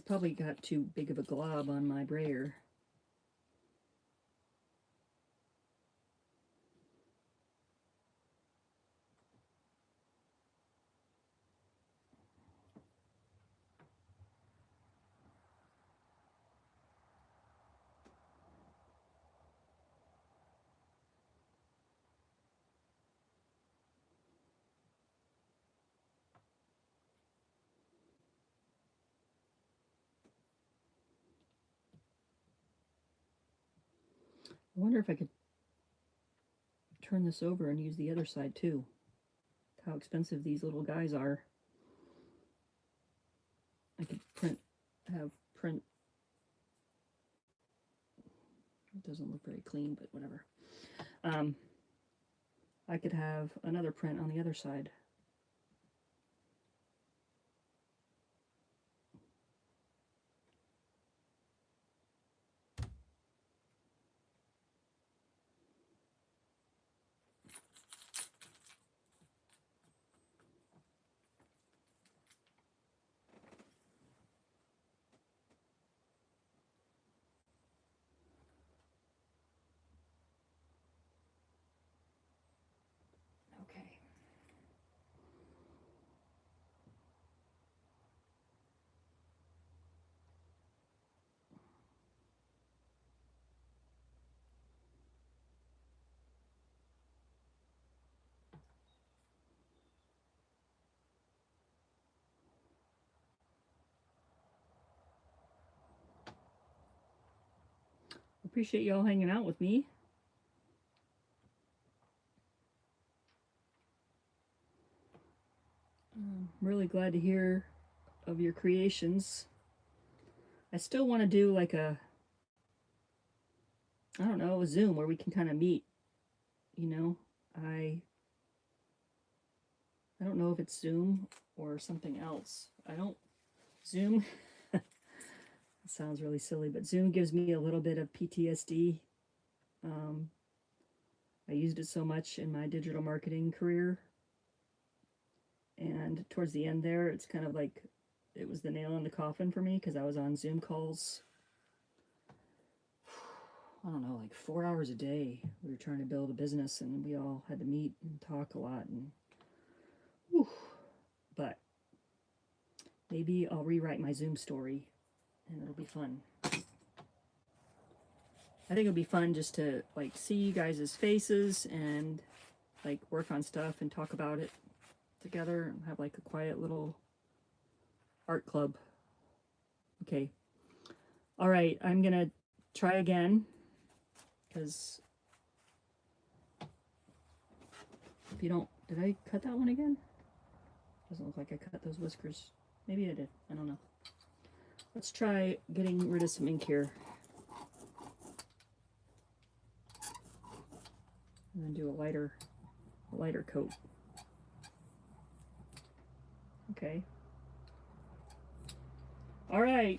Probably got too big of a glob on my brayer. I wonder if I could turn this over and use the other side too. How expensive these little guys are. I could have print. It doesn't look very clean, but whatever. I could have another print on the other side. Okay. Appreciate y'all hanging out with me. I'm really glad to hear of your creations. I still want to do like a, I don't know, a Zoom where we can kind of meet, you know. I don't know if it's Zoom or something else. I don't Zoom. It sounds really silly, but Zoom gives me a little bit of PTSD. I used it so much in my digital marketing career, and towards the end there, it's kind of like it was the nail in the coffin for me because I was on Zoom calls. I don't know, like 4 hours a day. We were trying to build a business, and we all had to meet and talk a lot. And whew, but maybe I'll rewrite my Zoom story, and it'll be fun. I think it'll be fun just to like see you guys' faces and like work on stuff and talk about it together and have like a quiet little art club. Okay. All right, I'm gonna try again because if you don't, did I cut that one again? Doesn't look like I cut those whiskers. Maybe I did. I don't know. Let's try getting rid of some ink here. And then do a lighter coat. Okay. All right.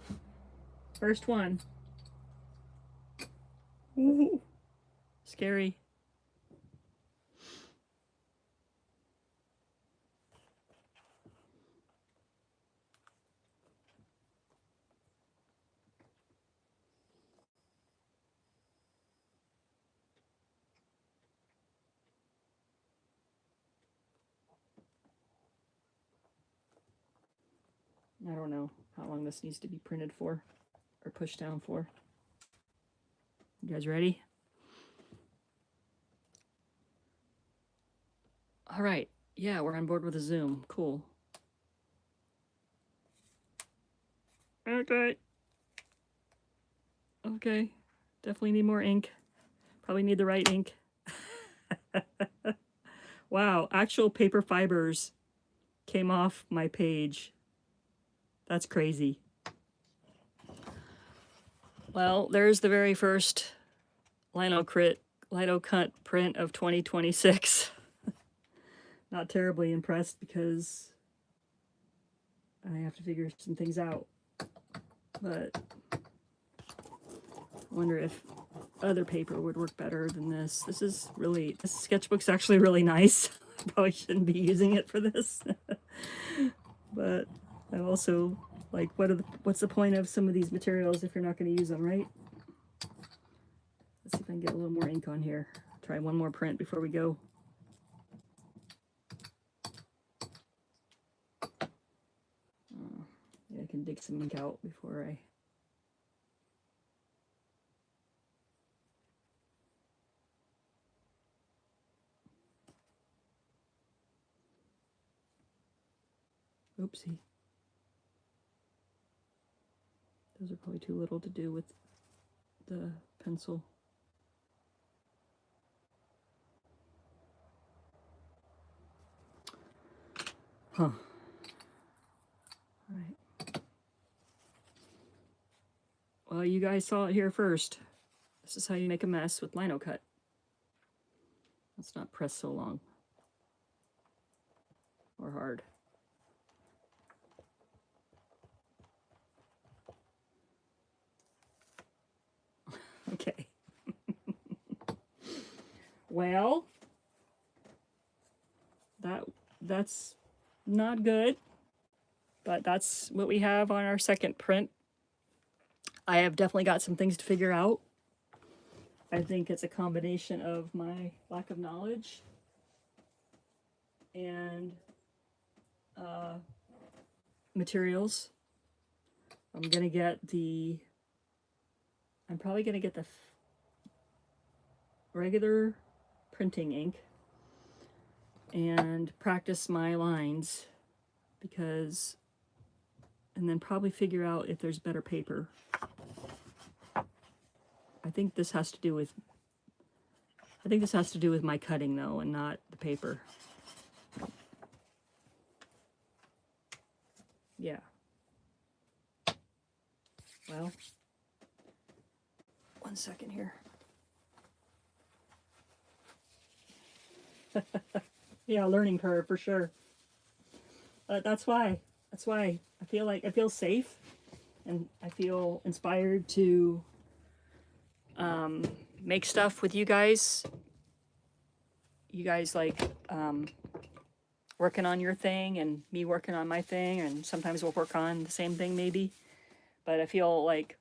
First one. Ooh. Scary. I don't know how long this needs to be printed for or pushed down for. You guys ready? All right. Yeah, we're on board with a Zoom. Cool. Okay. Okay. Definitely need more ink. Probably need the right ink. Wow, actual paper fibers came off my page. That's crazy. Well, there's the very first Lino cut print of 2026. Not terribly impressed because I have to figure some things out. But I wonder if other paper would work better than this. This sketchbook's actually really nice. I probably shouldn't be using it for this. But I also like, what's the point of some of these materials if you're not going to use them, right? Let's see if I can get a little more ink on here. Try one more print before we go. Yeah, I can dig some ink out before I... Oopsie. Those are probably too little to do with the pencil. Huh. All right. Well, you guys saw it here first. This is how you make a mess with lino cut. Let's not press so long or hard. Okay. Well, that's not good, but that's what we have on our second print. I have definitely got some things to figure out. I think it's a combination of my lack of knowledge and materials. I'm probably gonna get the regular printing ink and practice my lines and then probably figure out if there's better paper. I think this has to do with my cutting though, and not the paper. Yeah. Well, one second here. Yeah, learning curve for sure. That's why I feel safe, and I feel inspired to make stuff with you guys. You guys like working on your thing and me working on my thing, and sometimes we'll work on the same thing maybe. But I feel like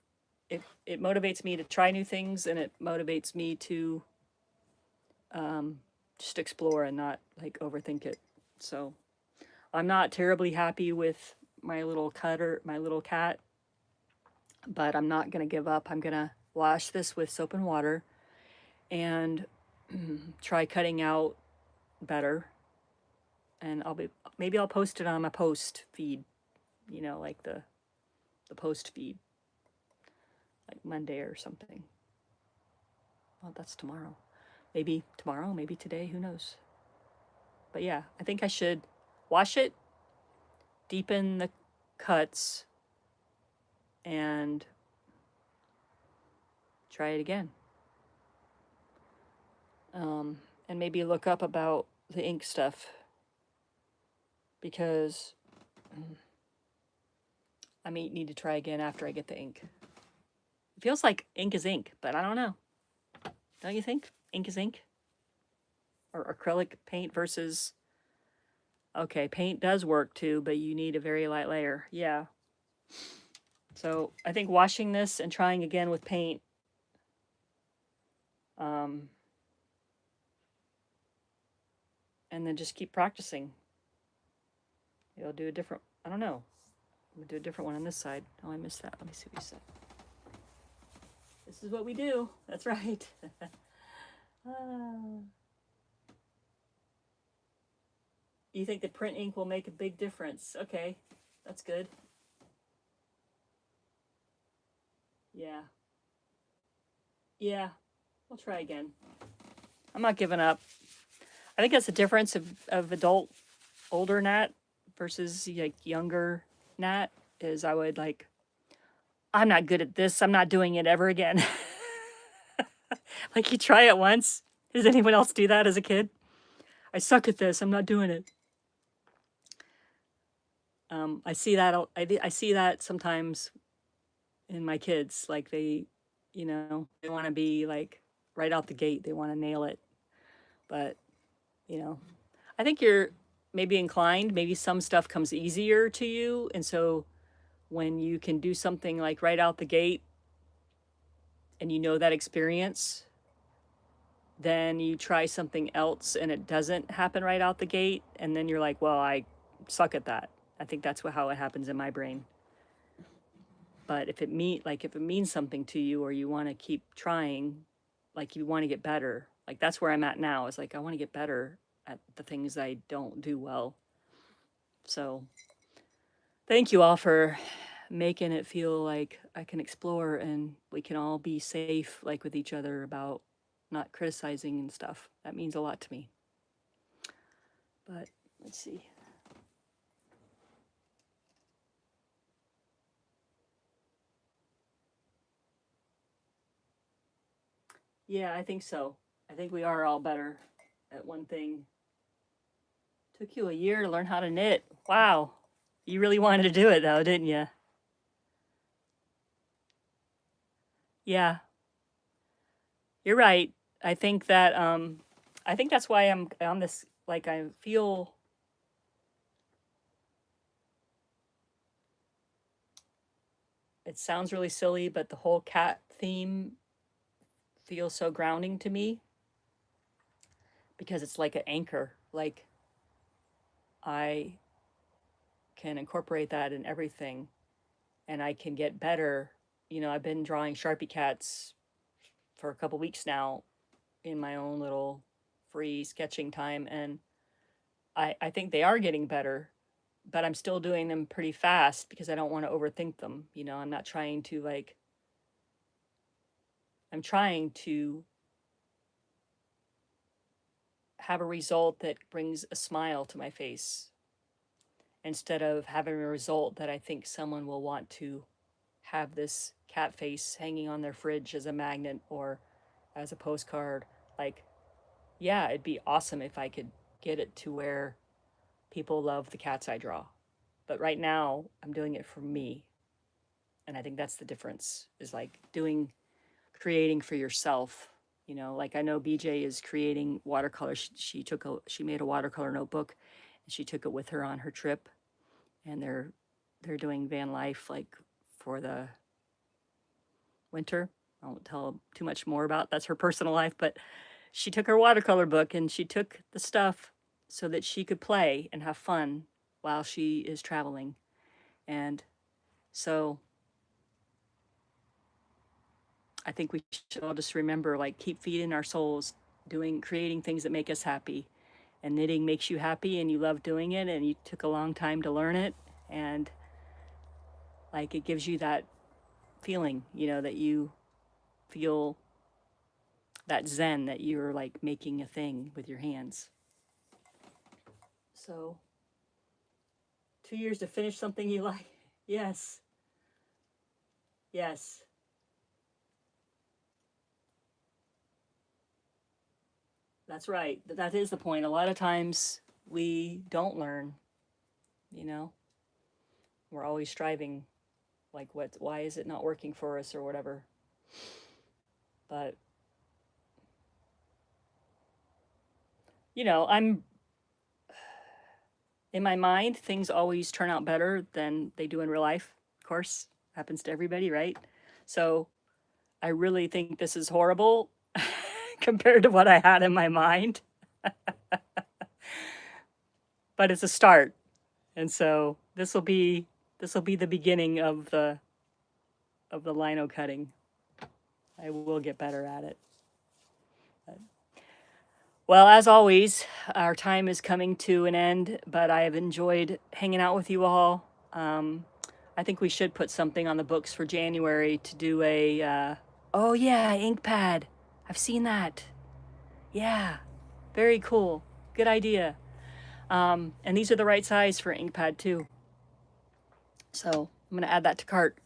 it motivates me to try new things, and it motivates me to just explore and not like overthink it. So I'm not terribly happy with my little cat, but I'm not going to give up. I'm going to wash this with soap and water and try cutting out better. And maybe I'll post it on my post feed, like the post feed, like Monday or something. Well, that's tomorrow. Maybe tomorrow, maybe today, who knows? But yeah, I think I should wash it, deepen the cuts, and try it again. And maybe look up about the ink stuff, because I may need to try again after I get the ink. It feels like ink is ink, but I don't know. Don't you think? Ink is ink? Or acrylic paint versus... Okay, paint does work too, but you need a very light layer. Yeah. So I think washing this and trying again with paint, and then just keep practicing. You'll do a different... I don't know. I'm going to do a different one on this side. Oh, I missed that. Let me see what you said. This is what we do. That's right. You think the print ink will make a big difference? Okay, that's good. Yeah. Yeah, we'll try again. I'm not giving up. I think that's the difference of adult, older Nat versus like younger Nat, is I would like, I'm not good at this. I'm not doing it ever again. Like you try it once. Does anyone else do that as a kid? I suck at this. I'm not doing it. I see that sometimes in my kids. Like they want to be like right out the gate. They want to nail it. But, I think you're maybe inclined. Maybe some stuff comes easier to you. And so when you can do something like right out the gate and that experience, then you try something else and it doesn't happen right out the gate. And then you're like, well, I suck at that. I think that's how it happens in my brain. But if it means something to you, or you want to keep trying, like you want to get better, like that's where I'm at now. Is like, I want to get better at the things I don't do well. So thank you all for making it feel like I can explore and we can all be safe, like with each other, about not criticizing and stuff. That means a lot to me. But let's see. Yeah, I think so. I think we are all better at one thing. Took you a year to learn how to knit. Wow. You really wanted to do it though, didn't you? Yeah, you're right. I think that I think that's why I'm on this, like I feel, it sounds really silly, but the whole cat theme feels so grounding to me because it's like an anchor. Like I can incorporate that in everything and I can get better. You know, I've been drawing Sharpie cats for a couple weeks now in my own little free sketching time, and I think they are getting better, but I'm still doing them pretty fast because I don't want to overthink them. You know, I'm not trying to like, I'm trying to have a result that brings a smile to my face instead of having a result that I think someone will want to have this cat face hanging on their fridge as a magnet or as a postcard. Like, yeah, it'd be awesome if I could get it to where people love the cats I draw. But right now, I'm doing it for me. And I think that's the difference, is like doing, creating for yourself. You know, like I know BJ is creating watercolor. She made a watercolor notebook and she took it with her on her trip. And they're doing van life like for the winter. I won't tell too much more about, that's her personal life, but she took her watercolor book and she took the stuff so that she could play and have fun while she is traveling. And so I think we should all just remember, like, keep feeding our souls, creating things that make us happy. And knitting makes you happy and you love doing it and you took a long time to learn it. And like, it gives you that feeling, you know, that you feel that zen that you're like making a thing with your hands. So 2 years to finish something you like. Yes. Yes. That's right. That is the point. A lot of times we don't learn, you know, we're always striving, like, why is it not working for us or whatever. But, you know, in my mind, things always turn out better than they do in real life. Of course, happens to everybody, right? So I really think this is horrible compared to what I had in my mind, but it's a start. And so this will be the beginning of the lino cutting. I will get better at it. But, well, as always, our time is coming to an end, but I have enjoyed hanging out with you all. I think we should put something on the books for January to do a, oh yeah, ink pad. I've seen that. Yeah, very cool. Good idea. And these are the right size for ink pad too. So I'm gonna add that to cart.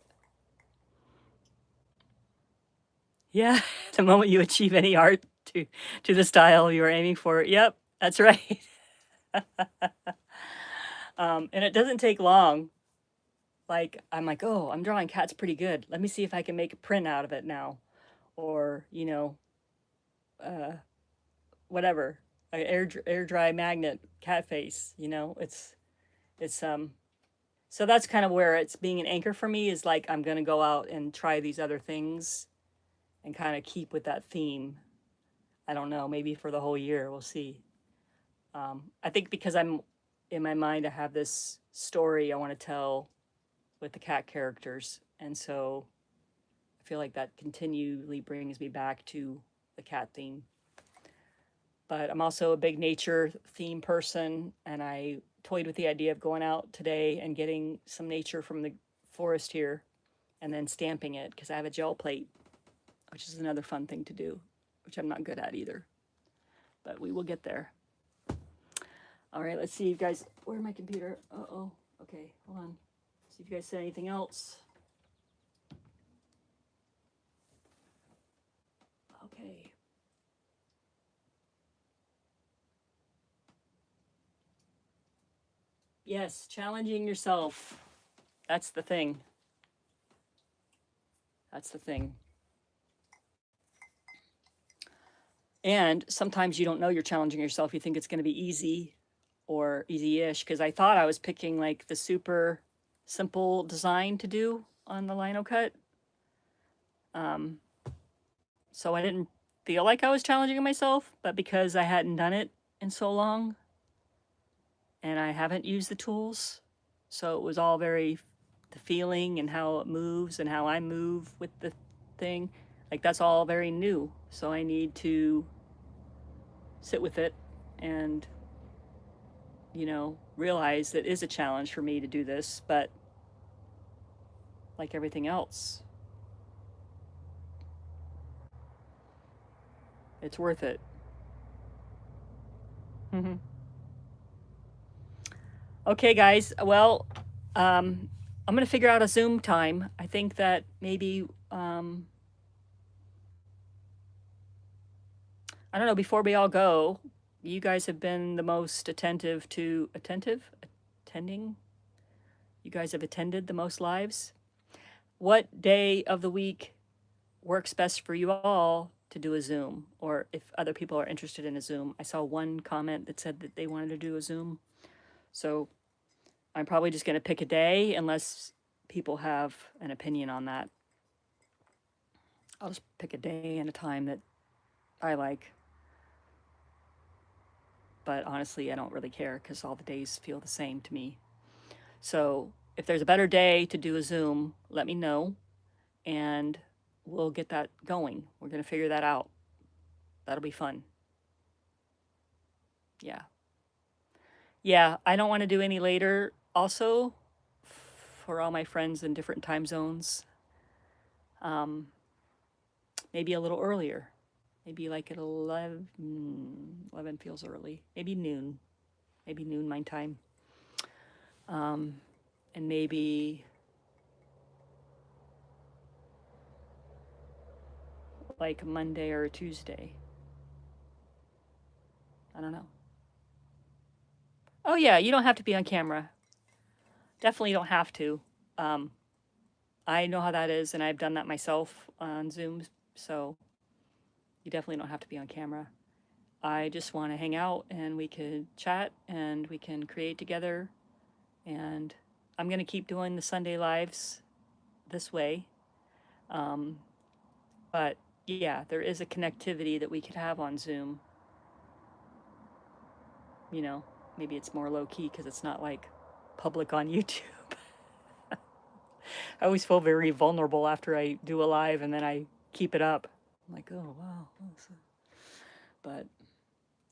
Yeah, the moment you achieve any art to the style you are aiming for. Yep, that's right. And it doesn't take long. Like, I'm like, oh, I'm drawing cats pretty good. Let me see if I can make a print out of it now. Or, you know, uh, whatever. Air dry magnet cat face, you know, it's so that's kind of where it's being an anchor for me, is like I'm gonna go out and try these other things and kind of keep with that theme. I don't know, maybe for the whole year, we'll see. I think because I'm in my mind, I have this story I want to tell with the cat characters, and so I feel like that continually brings me back to the cat theme. But I'm also a big nature theme person, and I toyed with the idea of going out today and getting some nature from the forest here and then stamping it, because I have a gel plate, which is another fun thing to do, which I'm not good at either. But we will get there. All right, let's see, you guys. Where's my computer? Uh-oh. Okay, hold on. See if you guys said anything else. Okay. Yes, challenging yourself. That's the thing. That's the thing. And sometimes you don't know you're challenging yourself. You think it's going to be easy or easy-ish, because I thought I was picking like the super simple design to do on the lino cut. So I didn't feel like I was challenging myself, but because I hadn't done it in so long and I haven't used the tools, so it was all very the feeling and how it moves and how I move with the thing. Like that's all very new. So I need to sit with it and, you know, realize that it is a challenge for me to do this, but like everything else, it's worth it. Mm-hmm. Okay, guys. Well, I'm going to figure out a Zoom time. I think that maybe, I don't know, before we all go, you guys have been the most attending? You guys have attended the most lives. What day of the week works best for you all to do a Zoom? Or if other people are interested in a Zoom. I saw one comment that said that they wanted to do a Zoom. So I'm probably just going to pick a day unless people have an opinion on that. I'll just pick a day and a time that I like. But honestly, I don't really care because all the days feel the same to me. So if there's a better day to do a Zoom, let me know and we'll get that going. We're going to figure that out. That'll be fun. Yeah. Yeah, I don't want to do any later also for all my friends in different time zones. Maybe a little earlier. Maybe like at 11, 11 feels early. Maybe noon. Maybe noon my time. And maybe like Monday or Tuesday. I don't know. Oh yeah, you don't have to be on camera. Definitely don't have to. I know how that is, and I've done that myself on Zoom, so you definitely don't have to be on camera. I just want to hang out and we can chat and we can create together. And I'm going to keep doing the Sunday lives this way. But yeah, there is a connectivity that we could have on Zoom. You know, maybe it's more low key because it's not like public on YouTube. I always feel very vulnerable after I do a live and then I keep it up. I'm like, oh, wow. But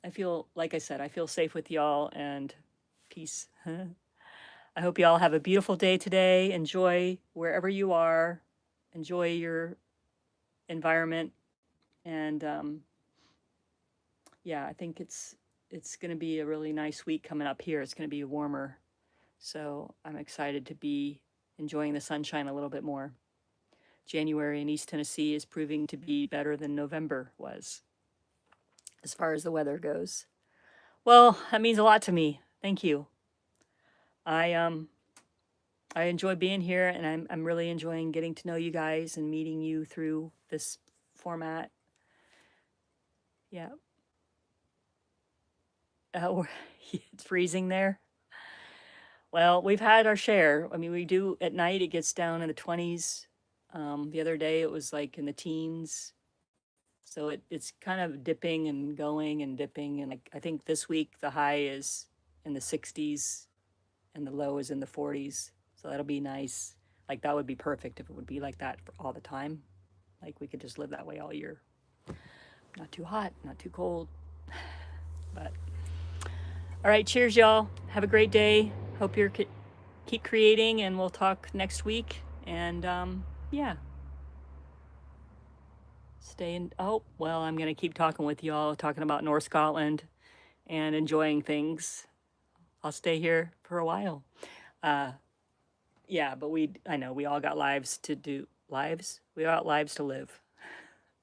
I feel, like I said, I feel safe with y'all and peace. I hope you all have a beautiful day today. Enjoy wherever you are. Enjoy your environment. And yeah, I think it's going to be a really nice week coming up here. It's going to be warmer. So I'm excited to be enjoying the sunshine a little bit more. January in East Tennessee is proving to be better than November was, as far as the weather goes. Well, that means a lot to me. Thank you. I enjoy being here, and I'm really enjoying getting to know you guys and meeting you through this format. Yeah. It's freezing there. Well, we've had our share. I mean, we do at night, it gets down in the 20s. The other day, it was like in the teens. So it's kind of dipping and going and dipping. And like, I think this week the high is in the 60s and the low is in the 40s. So that'll be nice. Like, that would be perfect if it would be like that for all the time. Like, we could just live that way all year. Not too hot, not too cold. But all right, cheers, y'all. Have a great day. Hope you're keep creating, and we'll talk next week. And yeah, stay in. Oh, well, I'm gonna keep talking with y'all, talking about North Scotland and enjoying things. I'll stay here for a while. Yeah, but I know we all got lives to do. Lives? We got lives to live.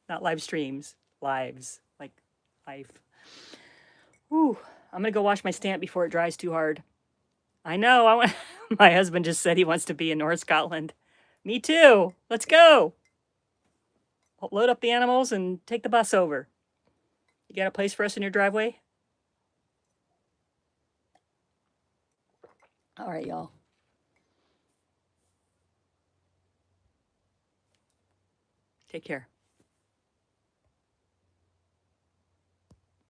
Not live streams, lives, like life. Whew. I'm gonna go wash my stamp before it dries too hard. I know. My husband just said he wants to be in North Scotland. Me too. Let's go. I'll load up the animals and take the bus over. You got a place for us in your driveway? All right, y'all. Take care.